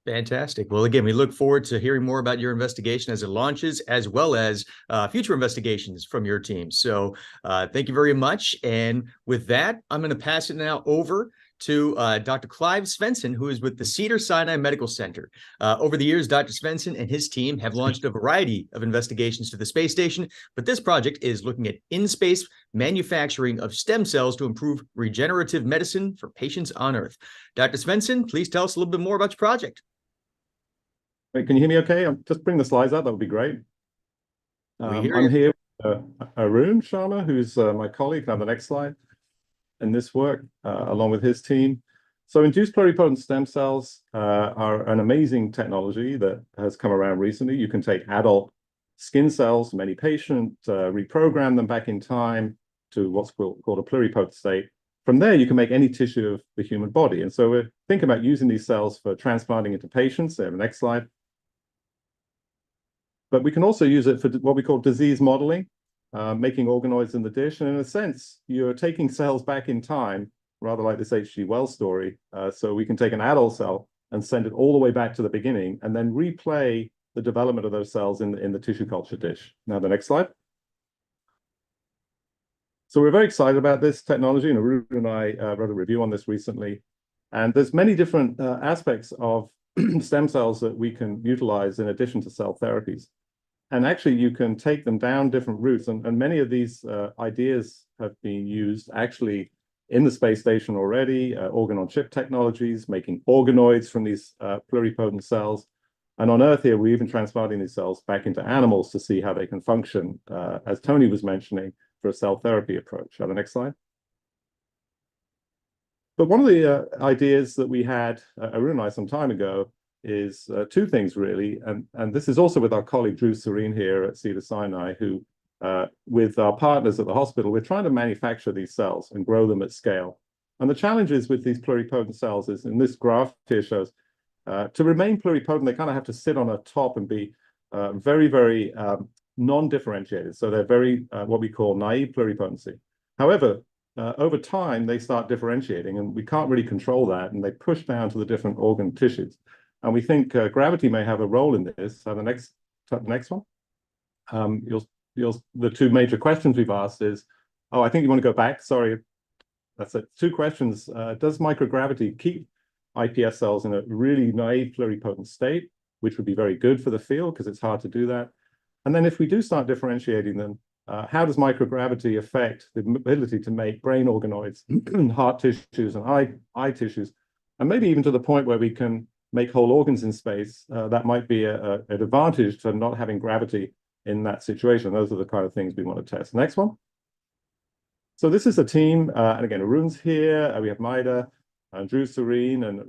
A: Fantastic. Well, again, we look forward to hearing more about your investigation as it launches, as well as future investigations from your team. So thank you very much. And with that, I'm going to pass it now over to Dr. Clive Svendsen, who is with the Cedars-Sinai Medical Center. Over the years, Dr. Svendsen and his team have launched a variety of investigations to the space station, but this project is looking at in-space manufacturing of stem cells to improve regenerative medicine for patients on Earth. Dr. Svendsen, please tell us a little bit more about your project.
G: Wait, can you hear me okay? I'll just bring the slides up. That would be great. I'm here with Arun Sharma, who's my colleague. Can I have the next slide? In this work, along with his team. So induced pluripotent stem cells are an amazing technology that has come around recently. You can take adult skin cells from any patient, reprogram them back in time to what's called a pluripotent state. From there, you can make any tissue of the human body. And so we're thinking about using these cells for transplanting into patients. The next slide. But we can also use it for what we call disease modeling, making organoids in the dish. And in a sense, you're taking cells back in time, rather like this H.G. Wells story. So we can take an adult cell and send it all the way back to the beginning and then replay the development of those cells in the tissue culture dish. Now, the next slide. So we're very excited about this technology, and Arun and I wrote a review on this recently. And there's many different aspects of stem cells that we can utilize in addition to cell therapies. And actually, you can take them down different routes. And many of these ideas have been used actually in the space station already, organ-on-chip technologies, making organoids from these pluripotent cells. And on Earth here, we're even transplanting these cells back into animals to see how they can function, as Tony was mentioning, for a cell therapy approach. The next slide. But one of the ideas that we had, Arun and I, some time ago, is two things really, and this is also with our colleague Drew Serene here at Cedars-Sinai, who with our partners at the hospital, we're trying to manufacture these cells and grow them at scale. And the challenges with these pluripotent cells is, in this graph here shows, to remain pluripotent, they kind of have to sit on a top and be very, very non-differentiated. So they're very, what we call naive pluripotency. However, over time, they start differentiating, and we can't really control that, and they push down to the different organ tissues. And we think gravity may have a role in this. So the next one. The two major questions we've asked is, oh, I think you want to go back. Sorry, that's it. Two questions. Does microgravity keep iPS cells in a really naive pluripotent state, which would be very good for the field because it's hard to do that? And then if we do start differentiating them, how does microgravity affect the ability to make brain organoids, heart tissues, and eye tissues, and maybe even to the point where we can make whole organs in space? That might be an advantage to not having gravity in that situation. Those are the kind of things we want to test. Next one. So this is a team, and again, Arun's here. We have Maida, Drew Serene, and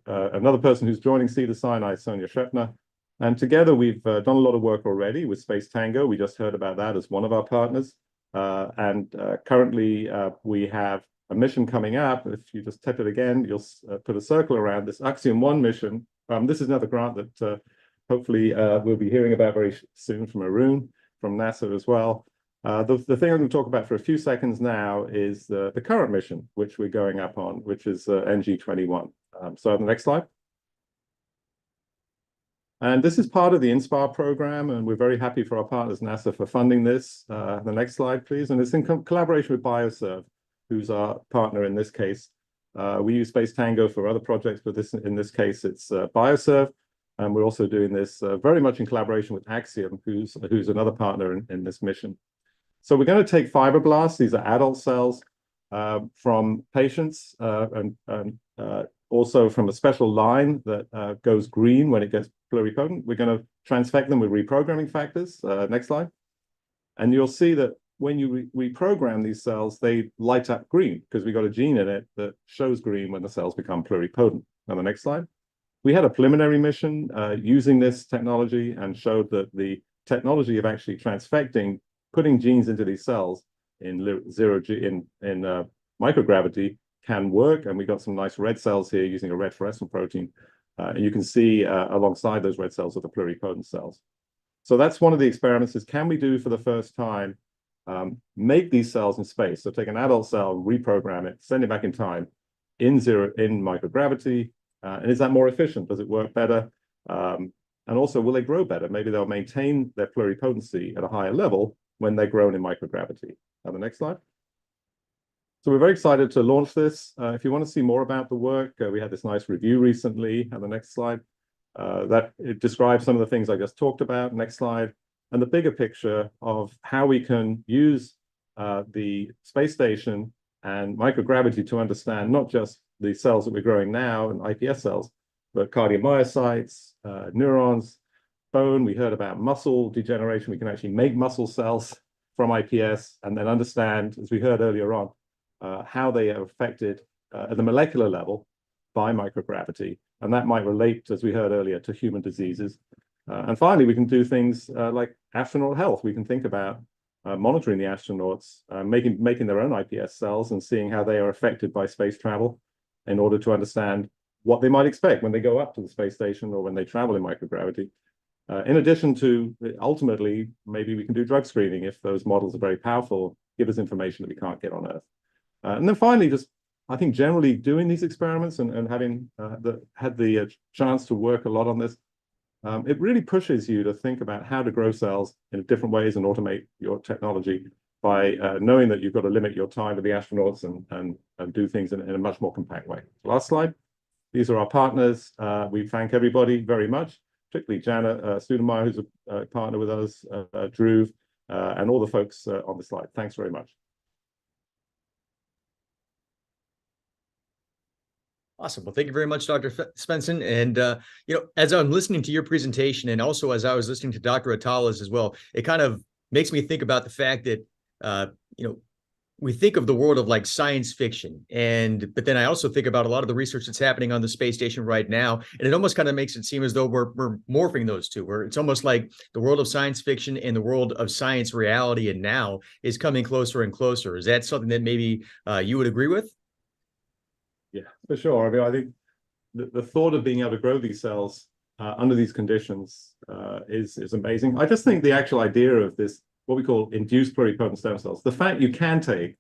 G: another person who's joining Cedars-Sinai, Sonia Shrepner. And together, we've done a lot of work already with Space Tango. We just heard about that as one of our partners. Currently, we have a mission coming up. If you just tap it again, you'll put a circle around this Axiom 1 mission. This is another grant that hopefully we'll be hearing about very soon from Arun, from NASA as well. The thing I'm going to talk about for a few seconds now is the current mission, which we're going up on, which is NG-21. So the next slide. And this is part of the INSPIRE program, and we're very happy for our partners, NASA, for funding this. The next slide, please. And it's in collaboration with BioServe, who's our partner in this case. We use Space Tango for other projects, but in this case, it's BioServe. And we're also doing this very much in collaboration with Axiom, who's another partner in this mission. So we're going to take fibroblasts. These are adult cells from patients and also from a special line that goes green when it gets pluripotent. We're going to transfect them with reprogramming factors. Next slide. And you'll see that when you reprogram these cells, they light up green because we've got a gene in it that shows green when the cells become pluripotent. Now, the next slide. We had a preliminary mission using this technology and showed that the technology of actually transfecting, putting genes into these cells in microgravity can work. And we got some nice red cells here using a red fluorescent protein. And you can see alongside those red cells are the pluripotent cells. So that's one of the experiments is, can we do for the first time, make these cells in space? So take an adult cell, reprogram it, send it back in time in microgravity. And is that more efficient? Does it work better? And also, will they grow better? Maybe they'll maintain their pluripotency at a higher level when they're grown in microgravity. The next slide. So we're very excited to launch this. If you want to see more about the work, we had this nice review recently. The next slide. It describes some of the things I just talked about. Next slide. And the bigger picture of how we can use the space station and microgravity to understand not just the cells that we're growing now and iPS cells, but cardiomyocytes, neurons, bone. We heard about muscle degeneration. We can actually make muscle cells from iPS and then understand, as we heard earlier on, how they are affected at the molecular level by microgravity. And that might relate, as we heard earlier, to human diseases. And finally, we can do things like astronaut health. We can think about monitoring the astronauts, making their own iPS cells and seeing how they are affected by space travel in order to understand what they might expect when they go up to the space station or when they travel in microgravity. In addition to, ultimately, maybe we can do drug screening if those models are very powerful, give us information that we can't get on Earth. And then finally, just I think generally doing these experiments and having had the chance to work a lot on this, it really pushes you to think about how to grow cells in different ways and automate your technology by knowing that you've got to limit your time to the astronauts and do things in a much more compact way. Last slide. These are our partners. We thank everybody very much. particularly Janet Studemeyer, who's a partner with us, Drew, and all the folks on the slide. Thanks very much.
A: Awesome. Well, thank you very much, Dr. Svendsen. And, as I'm listening to your presentation, and also as I was listening to Dr. Atala's as well, it kind of makes me think about the fact that, we think of the world of like science fiction, but then I also think about a lot of the research that's happening on the space station right now, and it almost kind of makes it seem as though we're morphing those two, where it's almost like the world of science fiction and the world of science reality and now is coming closer and closer. Is that something that maybe you would agree with?
G: Yeah, for sure. I mean, I think the thought of being able to grow these cells under these conditions is amazing. I just think the actual idea of this, what we call induced pluripotent stem cells, the fact you can take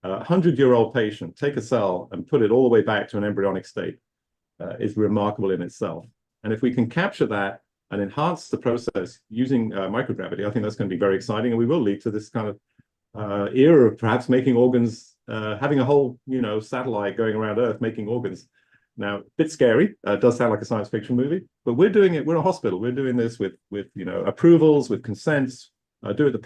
G: a 100-year-old patient, take a cell and put it all the way back to an embryonic state is remarkable in itself. And if we can capture that and enhance the process using microgravity, I think that's going to be very exciting, and we will lead to this kind of era of perhaps making organs, having a whole, satellite going around Earth making organs. Now, a bit scary. It does sound like a science fiction movie, but we're doing it. We're a hospital. We're doing this with approvals, with consents, do it the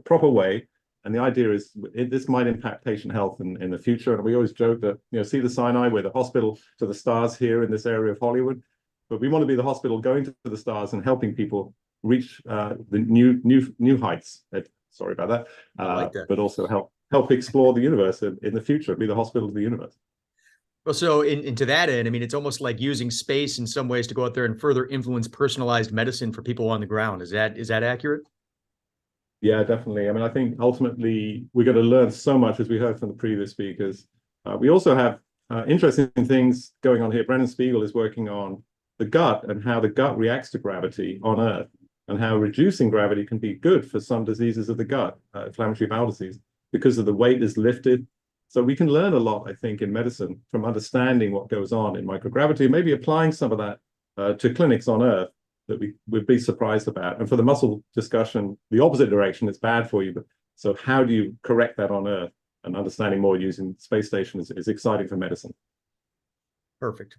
G: proper way. And the idea is this might impact patient health in the future. And we always joke that, Cedars-Sinai, we're the hospital to the stars here in this area of Hollywood, but we want to be the hospital going to the stars and helping people reach the new heights. Sorry about that.
A: I like that.
G: But also help explore the universe in the future, be the hospital of the universe.
A: Well, so into that end, I mean, it's almost like using space in some ways to go out there and further influence personalized medicine for people on the ground. Is that accurate?
G: Yeah, definitely. I mean, I think ultimately we're going to learn so much, as we heard from the previous speakers. We also have interesting things going on here. Brendan Spiegel is working on the gut and how the gut reacts to gravity on Earth, and how reducing gravity can be good for some diseases of the gut, inflammatory bowel disease, because of the weight is lifted. So we can learn a lot, I think, in medicine from understanding what goes on in microgravity, and maybe applying some of that to clinics on Earth that we would be surprised about. And for the muscle discussion, the opposite direction, it's bad for you. But so how do you correct that on Earth? And understanding more using space station is exciting for medicine.
A: Perfect.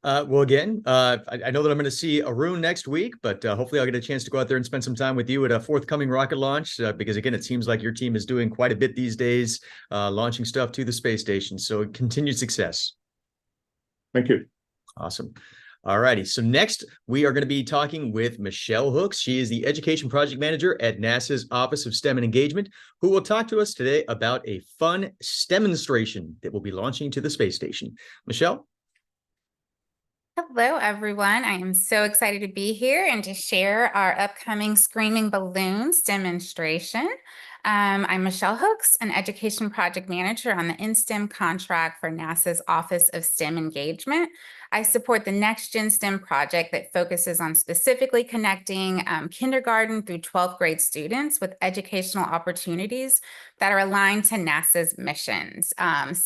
A: Well, again, I know that I'm going to see Arun next week, but hopefully I'll get a chance to go out there and spend some time with you at a forthcoming rocket launch, because, again, it seems like your team is doing quite a bit these days, launching stuff to the space station. So continued success.
G: Thank you.
A: Awesome. All righty. So next, we are going to be talking with Michelle Hooks. She is the Education Project Manager at NASA's Office of STEM and Engagement, who will talk to us today about a fun STEMonstration that will be launching to the space station. Michelle?
H: Hello, everyone. I am so excited to be here and to share our upcoming Screaming Balloons demonstration. I'm Michelle Hooks, an Education Project Manager on the InSTEM contract for NASA's Office of STEM Engagement. I support the Next Gen STEM project that focuses on specifically connecting kindergarten through 12th grade students with educational opportunities that are aligned to NASA's missions.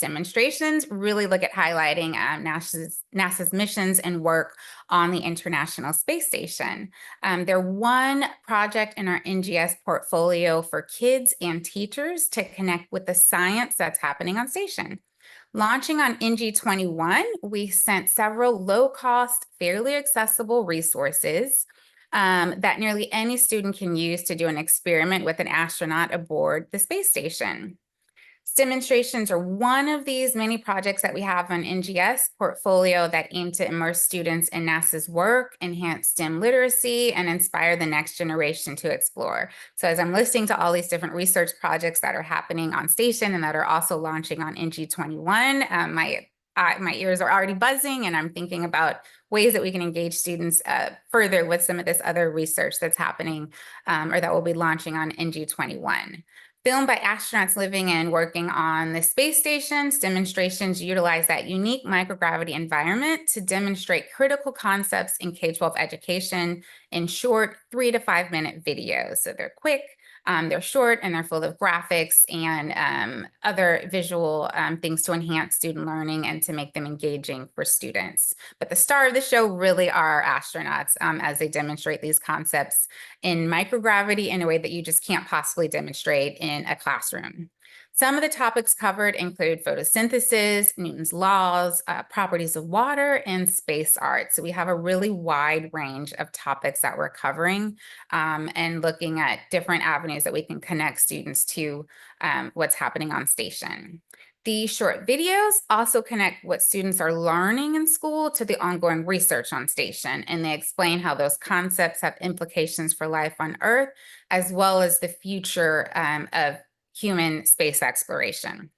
H: Demonstrations really look at highlighting NASA's missions and work on the International Space Station. They're one project in our NGS portfolio for kids and teachers to connect with the science that's happening on station. Launching on NG-21, we sent several low-cost, fairly accessible resources that nearly any student can use to do an experiment with an astronaut aboard the space station. Demonstrations are one of these many projects that we have on NGS portfolio that aim to immerse students in NASA's work, enhance STEM literacy, and inspire the next generation to explore. So as I'm listening to all these different research projects that are happening on station and that are also launching on NG-21, my ears are already buzzing, and I'm thinking about ways that we can engage students further with some of this other research that's happening or that will be launching on NG-21. Filmed by astronauts living and working on the space stations, demonstrations utilize that unique microgravity environment to demonstrate critical concepts in K-12 education in short 3 to 5 minute videos. So they're quick, they're short, and they're full of graphics and other visual things to enhance student learning and to make them engaging for students. But the star of the show really are our astronauts as they demonstrate these concepts in microgravity in a way that you just can't possibly demonstrate in a classroom. Some of the topics covered include photosynthesis, Newton's laws, properties of water, and space art. So we have a really wide range of topics that we're covering and looking at different avenues that we can connect students to what's happening on station. The short videos also connect what students are learning in school to the ongoing research on station, and they explain how those concepts have implications for life on Earth, as well as the future of human space exploration.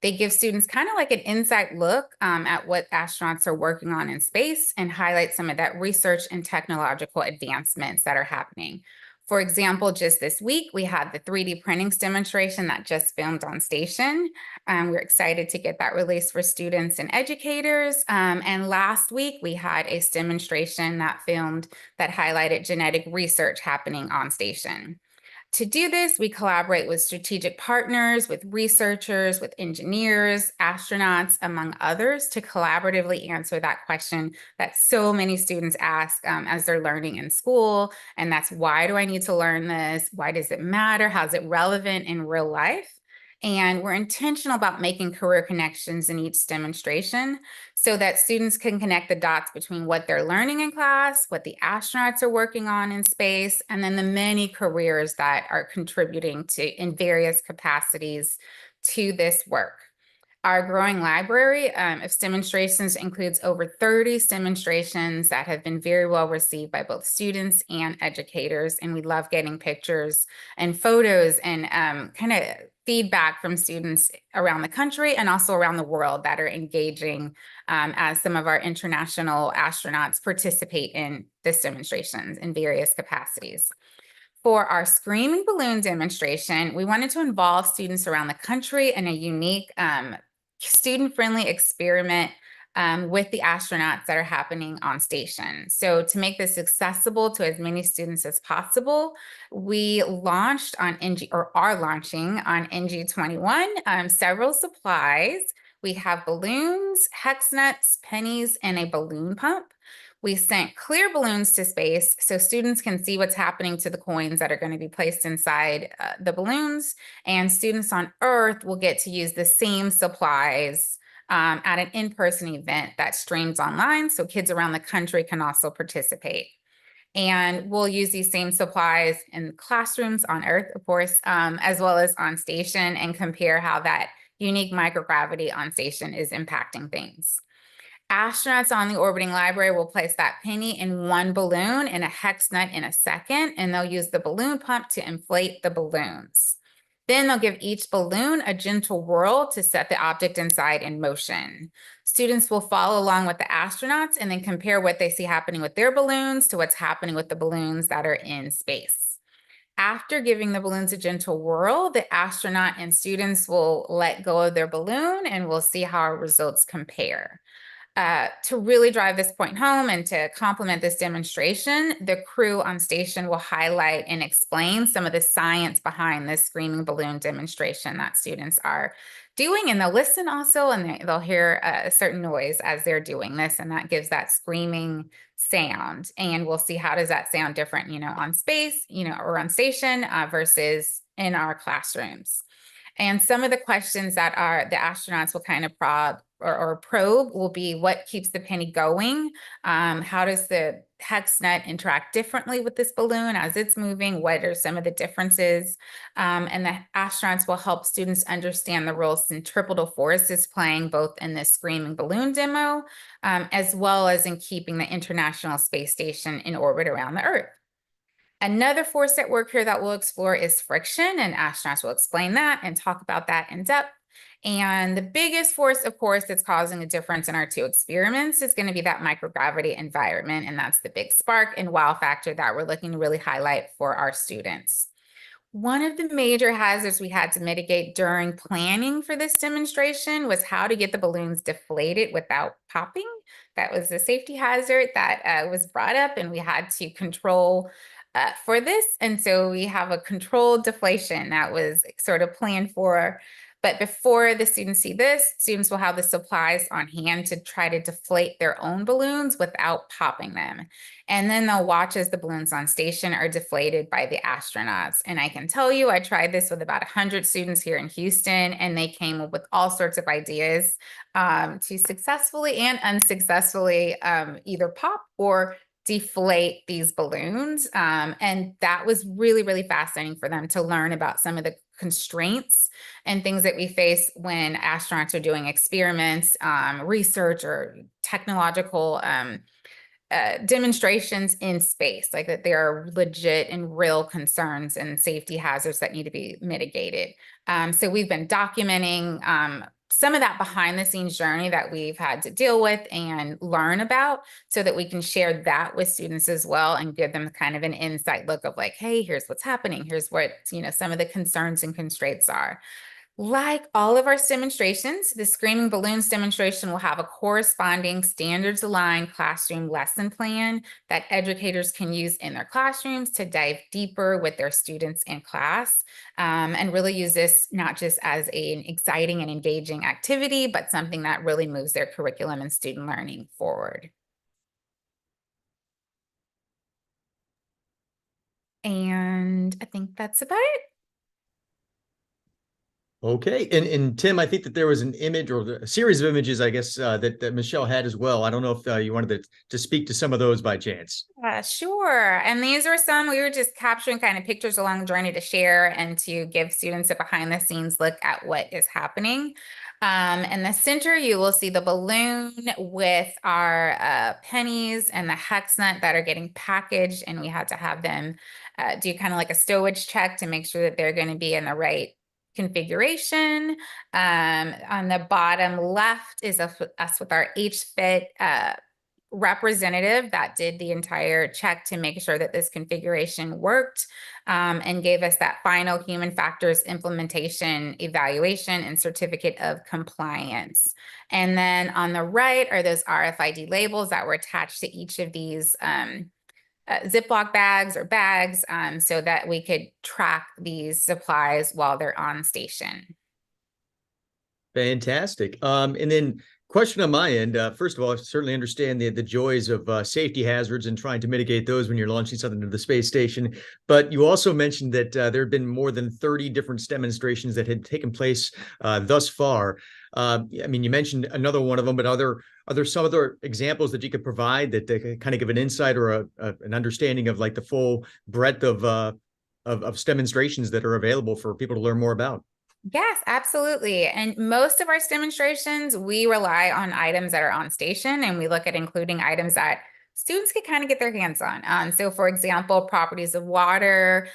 H: They give students kind of like an inside look at what astronauts are working on in space and highlight some of that research and technological advancements that are happening. For example, just this week, we had the 3D printing demonstration that just filmed on station. We're excited to get that released for students and educators. And last week, we had a demonstration that filmed that highlighted genetic research happening on station. To do this, we collaborate with strategic partners, with researchers, with engineers, astronauts, among others, to collaboratively answer that question that so many students ask as they're learning in school. And that's, why do I need to learn this? Why does it matter? How's it relevant in real life? And we're intentional about making career connections in each demonstration so that students can connect the dots between what they're learning in class, what the astronauts are working on in space, and then the many careers that are contributing to in various capacities to this work. Our growing library of demonstrations includes over 30 demonstrations that have been very well received by both students and educators. And we love getting pictures and photos and kind of feedback from students around the country and also around the world that are engaging as some of our international astronauts participate in this demonstrations in various capacities. For our Screaming Balloon demonstration, we wanted to involve students around the country in a unique student-friendly experiment with the astronauts that are happening on station. So to make this accessible to as many students as possible, we launched on are launching on NG-21 several supplies. We have balloons, hex nuts, pennies, and a balloon pump. We sent clear balloons to space so students can see what's happening to the coins that are going to be placed inside the balloons. And students on Earth will get to use the same supplies at an in-person event that streams online, so kids around the country can also participate. And we'll use these same supplies in classrooms on Earth, of course, as well as on station, and compare how that unique microgravity on station is impacting things. Astronauts on the orbiting library will place that penny in one balloon and a hex nut in a second, and they'll use the balloon pump to inflate the balloons. Then they'll give each balloon a gentle whirl to set the object inside in motion. Students will follow along with the astronauts and then compare what they see happening with their balloons to what's happening with the balloons that are in space. After giving the balloons a gentle whirl, the astronaut and students will let go of their balloon, and we'll see how our results compare. To really drive this point home and to complement this demonstration, the crew on station will highlight and explain some of the science behind this screaming balloon demonstration that students are doing. And they'll listen also, and they'll hear a certain noise as they're doing this, and that gives that screaming sound. And we'll see, how does that sound different, on space, or on station versus in our classrooms. And some of the questions that the astronauts will kind of probe will be, what keeps the penny going? How does the hex nut interact differently with this balloon as it's moving? What are some of the differences? And the astronauts will help students understand the role centripetal force is playing both in this screaming balloon demo, as well as in keeping the International Space Station in orbit around the Earth. Another force at work here that we'll explore is friction, and astronauts will explain that and talk about that in depth. And the biggest force, of course, that's causing a difference in our two experiments is going to be that microgravity environment, and that's the big spark and wow factor that we're looking to really highlight for our students. One of the major hazards we had to mitigate during planning for this demonstration was how to get the balloons deflated without popping. That was a safety hazard that was brought up, and we had to control for this. And so we have a controlled deflation that was sort of planned for But before the students see this, students will have the supplies on hand to try to deflate their own balloons without popping them. And then they'll watch as the balloons on station are deflated by the astronauts. And I can tell you, I tried this with about 100 students here in Houston, and they came up with all sorts of ideas to successfully and unsuccessfully either pop or deflate these balloons. And that was really, really fascinating for them to learn about some of the constraints and things that we face when astronauts are doing experiments, research, or technological demonstrations in space, like that there are legit and real concerns and safety hazards that need to be mitigated. So we've been documenting some of that behind the scenes journey that we've had to deal with and learn about, so that we can share that with students as well and give them kind of an insight look of like, hey, here's what's happening. Here's what, some of the concerns and constraints are. Like all of our demonstrations, the Screaming Balloons demonstration will have a corresponding standards-aligned classroom lesson plan that educators can use in their classrooms to dive deeper with their students in class, and really use this not just as an exciting and engaging activity, but something that really moves their curriculum and student learning forward. And I think that's about it.
A: Okay, and Tim, I think that there was an image or a series of images, I guess, that Michelle had as well. I don't know if you wanted to speak to some of those by chance.
H: Sure. And these are some, we were just capturing kind of pictures along the journey to share and to give students a behind the scenes look at what is happening. In the center, you will see the balloon with our pennies and the hex nut that are getting packaged, and we had to have them do kind of like a stowage check to make sure that they're going to be in the right configuration. On the bottom left is us with our HFIT representative that did the entire check to make sure that this configuration worked, and gave us that final human factors implementation evaluation and certificate of compliance. And then on the right are those RFID labels that were attached to each of these Ziploc bags or bags, so that we could track these supplies while they're on station.
A: Fantastic. And then question on my end, first of all, I certainly understand the joys of safety hazards and trying to mitigate those when you're launching something to the space station. But you also mentioned that there had been more than 30 different demonstrations that had taken place thus far. I mean, you mentioned another one of them, but are there some other examples that you could provide that kind of give an insight or an understanding of like the full breadth of demonstrations that are available for people to learn more about?
H: Yes, absolutely. And most of our demonstrations, we rely on items that are on station, and we look at including items that students can kind of get their hands on. So for example, properties of water,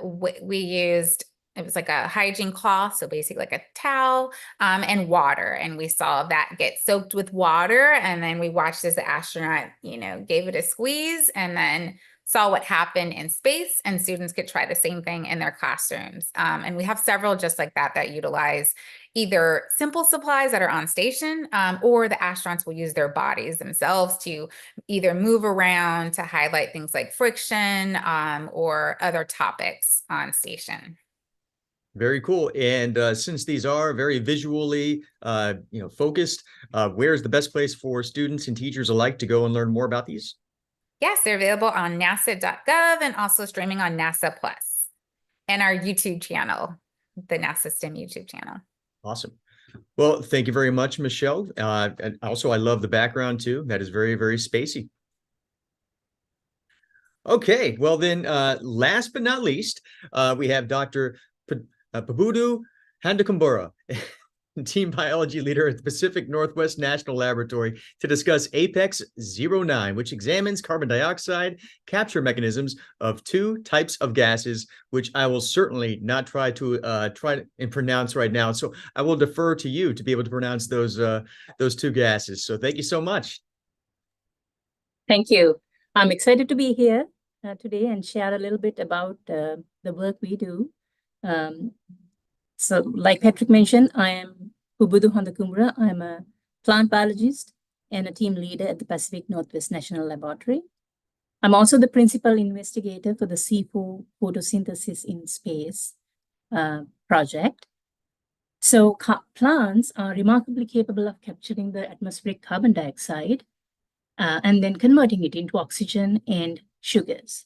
H: we used, it was like a hygiene cloth, so basically like a towel, and water. And we saw that get soaked with water, and then we watched as the astronaut, gave it a squeeze, and then saw what happened in space, and students could try the same thing in their classrooms. And we have several just like that utilize either simple supplies that are on station, or the astronauts will use their bodies themselves to either move around to highlight things like friction, or other topics on station.
A: Very cool. And since these are very visually, focused, where's the best place for students and teachers alike to go and learn more about these?
H: Yes, they're available on nasa.gov and also streaming on NASA Plus and our YouTube channel, the NASA STEM YouTube channel.
A: Awesome. Well, thank you very much, Michelle. And also, I love the background too. That is very, very spacey. Okay, well then, last but not least, we have Dr. Pabudu Handekumbura, team biology leader at the Pacific Northwest National Laboratory, to discuss Apex 09, which examines carbon dioxide capture mechanisms of two types of gases, which I will certainly not try and pronounce right now. So I will defer to you to be able to pronounce those two gases. So thank you so much.
I: Thank you. I'm excited to be here today and share a little bit about the work we do. So like Patrick mentioned, I am Pabudu Handekumbura. I'm a plant biologist and a team leader at the Pacific Northwest National Laboratory. I'm also the principal investigator for the C4 photosynthesis in space project. So plants are remarkably capable of capturing the atmospheric carbon dioxide and then converting it into oxygen and sugars,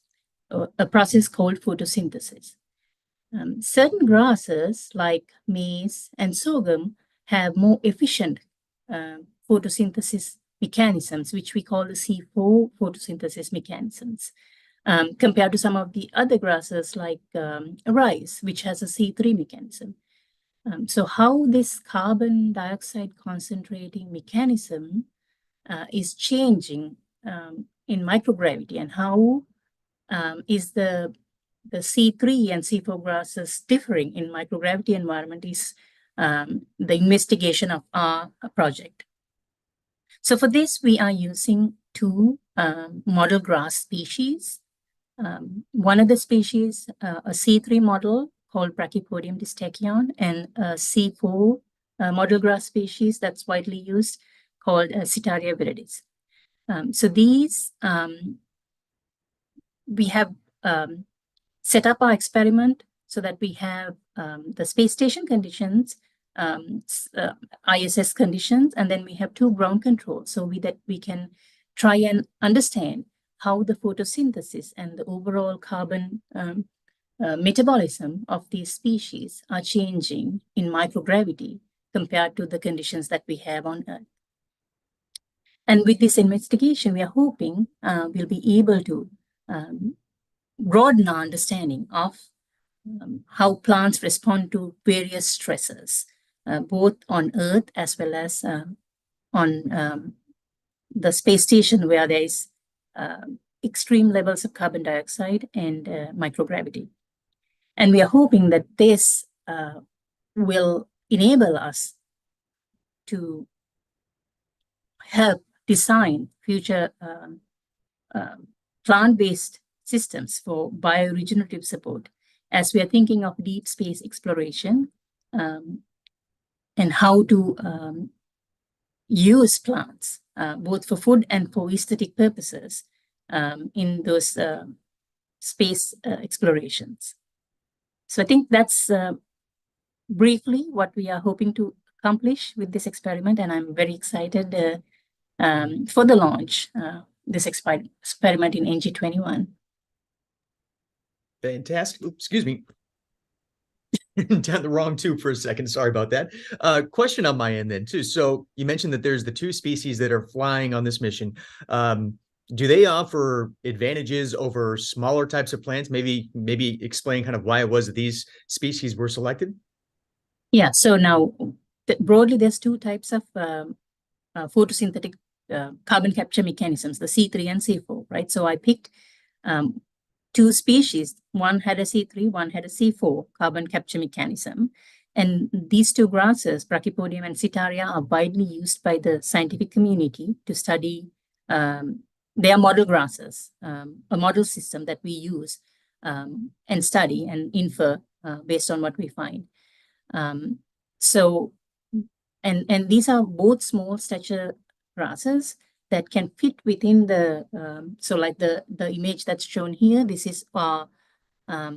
I: a process called photosynthesis. Certain grasses like maize and sorghum have more efficient photosynthesis mechanisms, which we call the C4 photosynthesis mechanisms, compared to some of the other grasses like rice, which has a C3 mechanism. So how this carbon dioxide concentrating mechanism is changing in microgravity, and how is the C3 and C4 grasses differing in microgravity environment is the investigation of our project. So for this, we are using two model grass species. One of the species, a C3 model called Brachypodium distachyon, and a C4 model grass species that's widely used called Sitaria viridis. So these, we have set up our experiment so that we have the space station conditions, ISS conditions, and then we have two ground controls, so that we can try and understand how the photosynthesis and the overall carbon metabolism of these species are changing in microgravity compared to the conditions that we have on Earth. And with this investigation, we are hoping we'll be able to broaden our understanding of how plants respond to various stresses, both on Earth as well as on the space station, where there is extreme levels of carbon dioxide and microgravity. And we are hoping that this will enable us to help design future plant-based systems for bioregenerative support, as we are thinking of deep space exploration and how to use plants both for food and for aesthetic purposes in those space explorations. So I think that's briefly what we are hoping to accomplish with this experiment, and I'm very excited for the launch, this experiment in NG-21.
A: Fantastic. Oops, excuse me. Down the wrong tube for a second. Sorry about that. Question on my end then too. So you mentioned that there's the two species that are flying on this mission. Do they offer advantages over smaller types of plants? Maybe explain kind of why it was that these species were selected. Yeah. So now broadly, there's two types of photosynthetic carbon capture mechanisms, the C3 and C4, right? So I picked two species. One had a C3, one had a C4 carbon capture mechanism. And these two grasses, Brachypodium and Sitaria, are widely used by the scientific community to study. They are model grasses, a model system that we use and study and infer based on what we find. So these are both small stature grasses that can fit within the, so like the image that's shown here, this is our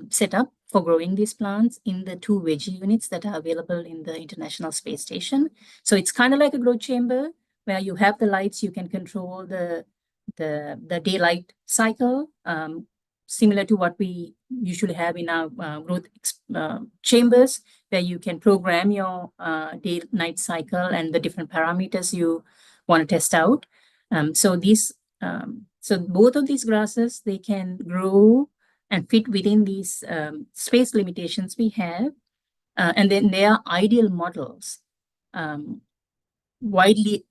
A: setup for growing these plants in the two veggie units that are available in the International Space Station. So it's kind of like a growth chamber where you have the lights, you can control the daylight cycle, similar to what we usually have in our growth chambers, where you can program your day-night cycle and the different parameters you want to test out. So both of these grasses, they can grow and fit within these space limitations we have. And then they are ideal models, widely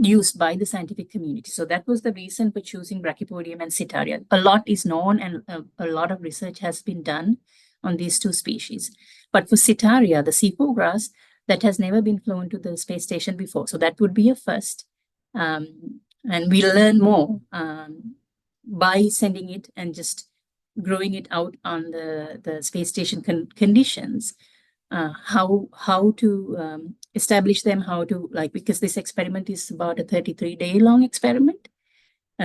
A: used by the scientific community. So that was the reason for choosing Brachypodium and Sitaria. A lot is known and a lot of research has been done on these two species. But for Sitaria, the C4 grass, that has never been flown to the space station before. So that would be a first. And we'll learn more by sending it and just growing it out on the space station conditions, how to establish them, how to, like, because this experiment is about a 33-day long experiment.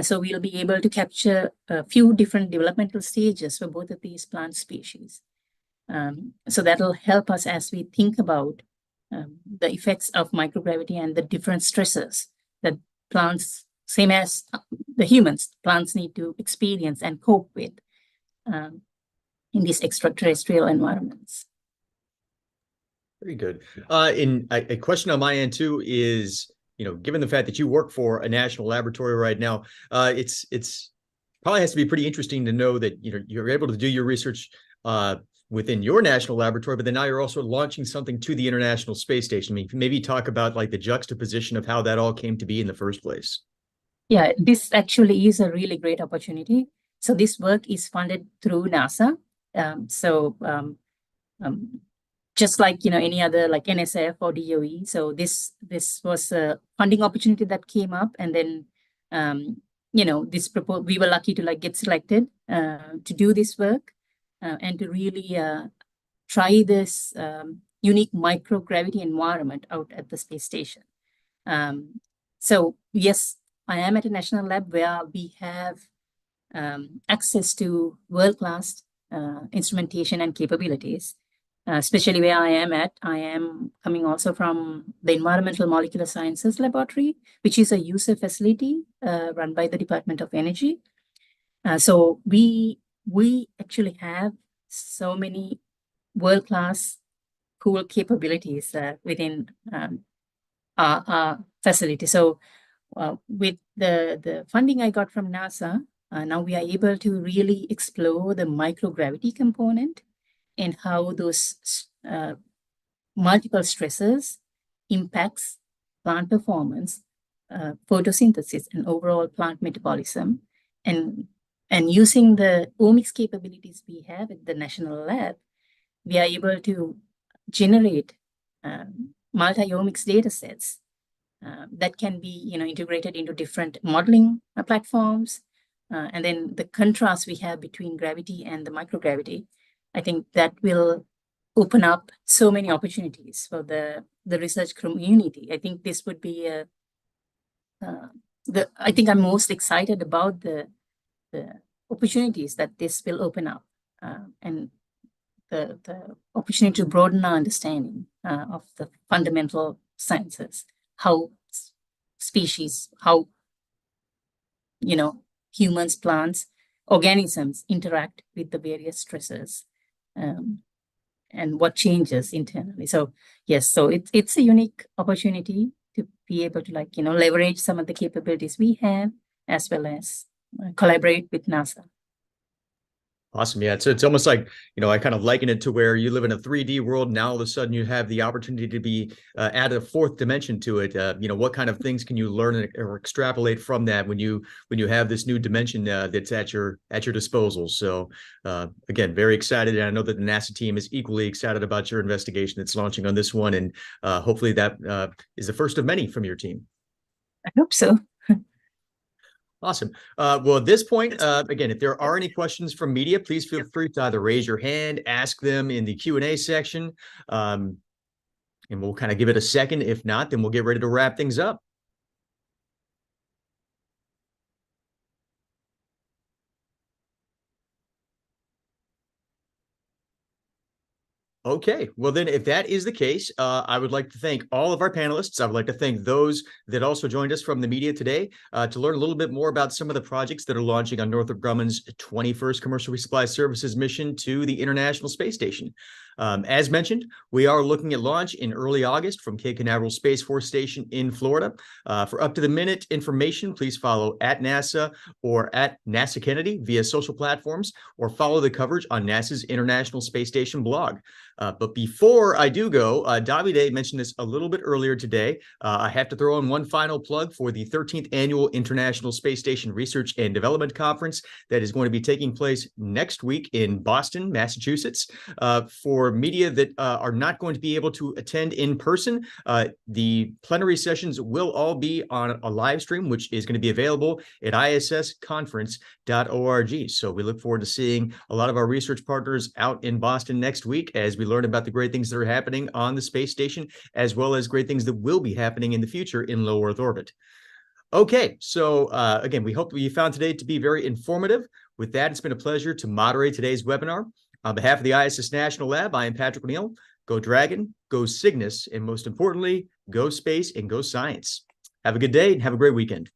A: So we'll be able to capture a few different developmental stages for both of these plant species.
I: So that'll help us as we think about the effects of microgravity and the different stresses that plants, same as the humans, plants need to experience and cope with in these extraterrestrial environments.
A: Very good. And a question on my end too is, given the fact that you work for a national laboratory right now, it's probably has to be pretty interesting to know that you're able to do your research within your national laboratory, but then now you're also launching something to the International Space Station. I mean, maybe talk about like the juxtaposition of how that all came to be in the first place.
I: Yeah, this actually is a really great opportunity. So this work is funded through NASA. Just like any other like NSF or DOE. So this was a funding opportunity that came up, and then we were lucky to get selected to do this work and to really try this unique microgravity environment out at the space station. So yes, I am at a national lab where we have access to world-class instrumentation and capabilities. Especially where I am at, I am coming also from the Environmental Molecular Sciences Laboratory, which is a user facility run by the Department of Energy. So we actually have so many world-class cool capabilities within our facility. So with the funding I got from NASA, now we are able to really explore the microgravity component and how those multiple stresses impacts plant performance, photosynthesis, and overall plant metabolism. And using the omics capabilities we have at the National Lab, we are able to generate multi-omics data sets that can be integrated into different modeling platforms. And then the contrast we have between gravity and the microgravity, I think that will open up so many opportunities for the research community. I think this would be I think I'm most excited about the opportunities that this will open up and the opportunity to broaden our understanding of the fundamental sciences, how species, how humans, plants, organisms interact with the various stresses. And what changes internally. So yes, so it's a unique opportunity to be able to leverage some of the capabilities we have, as well as collaborate with NASA.
A: Awesome. Yeah. So it's almost like, I kind of liken it to where you live in a 3D world. Now, all of a sudden you have the opportunity to be add a fourth dimension to it. What kind of things can you learn or extrapolate from that when you have this new dimension that's at your disposal? So again, very excited. And I know that the NASA team is equally excited about your investigation that's launching on this one. And hopefully that is the first of many from your team.
I: I hope so.
A: Awesome. Well, at this point, again, if there are any questions from media, please feel free to either raise your hand, ask them in the Q&A section, and we'll kind of give it a second. If not, then we'll get ready to wrap things up. Okay, well then, if that is the case, I would like to thank all of our panelists. I would like to thank those that also joined us from the media today to learn a little bit more about some of the projects that are launching on Northrop Grumman's 21st Commercial Resupply Services mission to the International Space Station. As mentioned, we are looking at launch in early August from Cape Canaveral Space Force Station in Florida. For up-to-the-minute information, please follow at NASA or at NASA Kennedy via social platforms, or follow the coverage on NASA's International Space Station blog. But before I do go, Davide mentioned this a little bit earlier today. I have to throw in one final plug for the 13th Annual International Space Station Research and Development Conference that is going to be taking place next week in Boston, Massachusetts. For media that are not going to be able to attend in person, the plenary sessions will all be on a live stream, which is going to be available at issconference.org. So we look forward to seeing a lot of our research partners out in Boston next week as we learn about the great things that are happening on the space station, as well as great things that will be happening in the future in low Earth orbit. Okay, so again, we hope you found today to be very informative. With that, it's been a pleasure to moderate today's webinar. On behalf of the ISS National Lab, I am Patrick O'Neill. Go Dragon, go Cygnus, and most importantly, go space and go science. Have a good day and have a great weekend.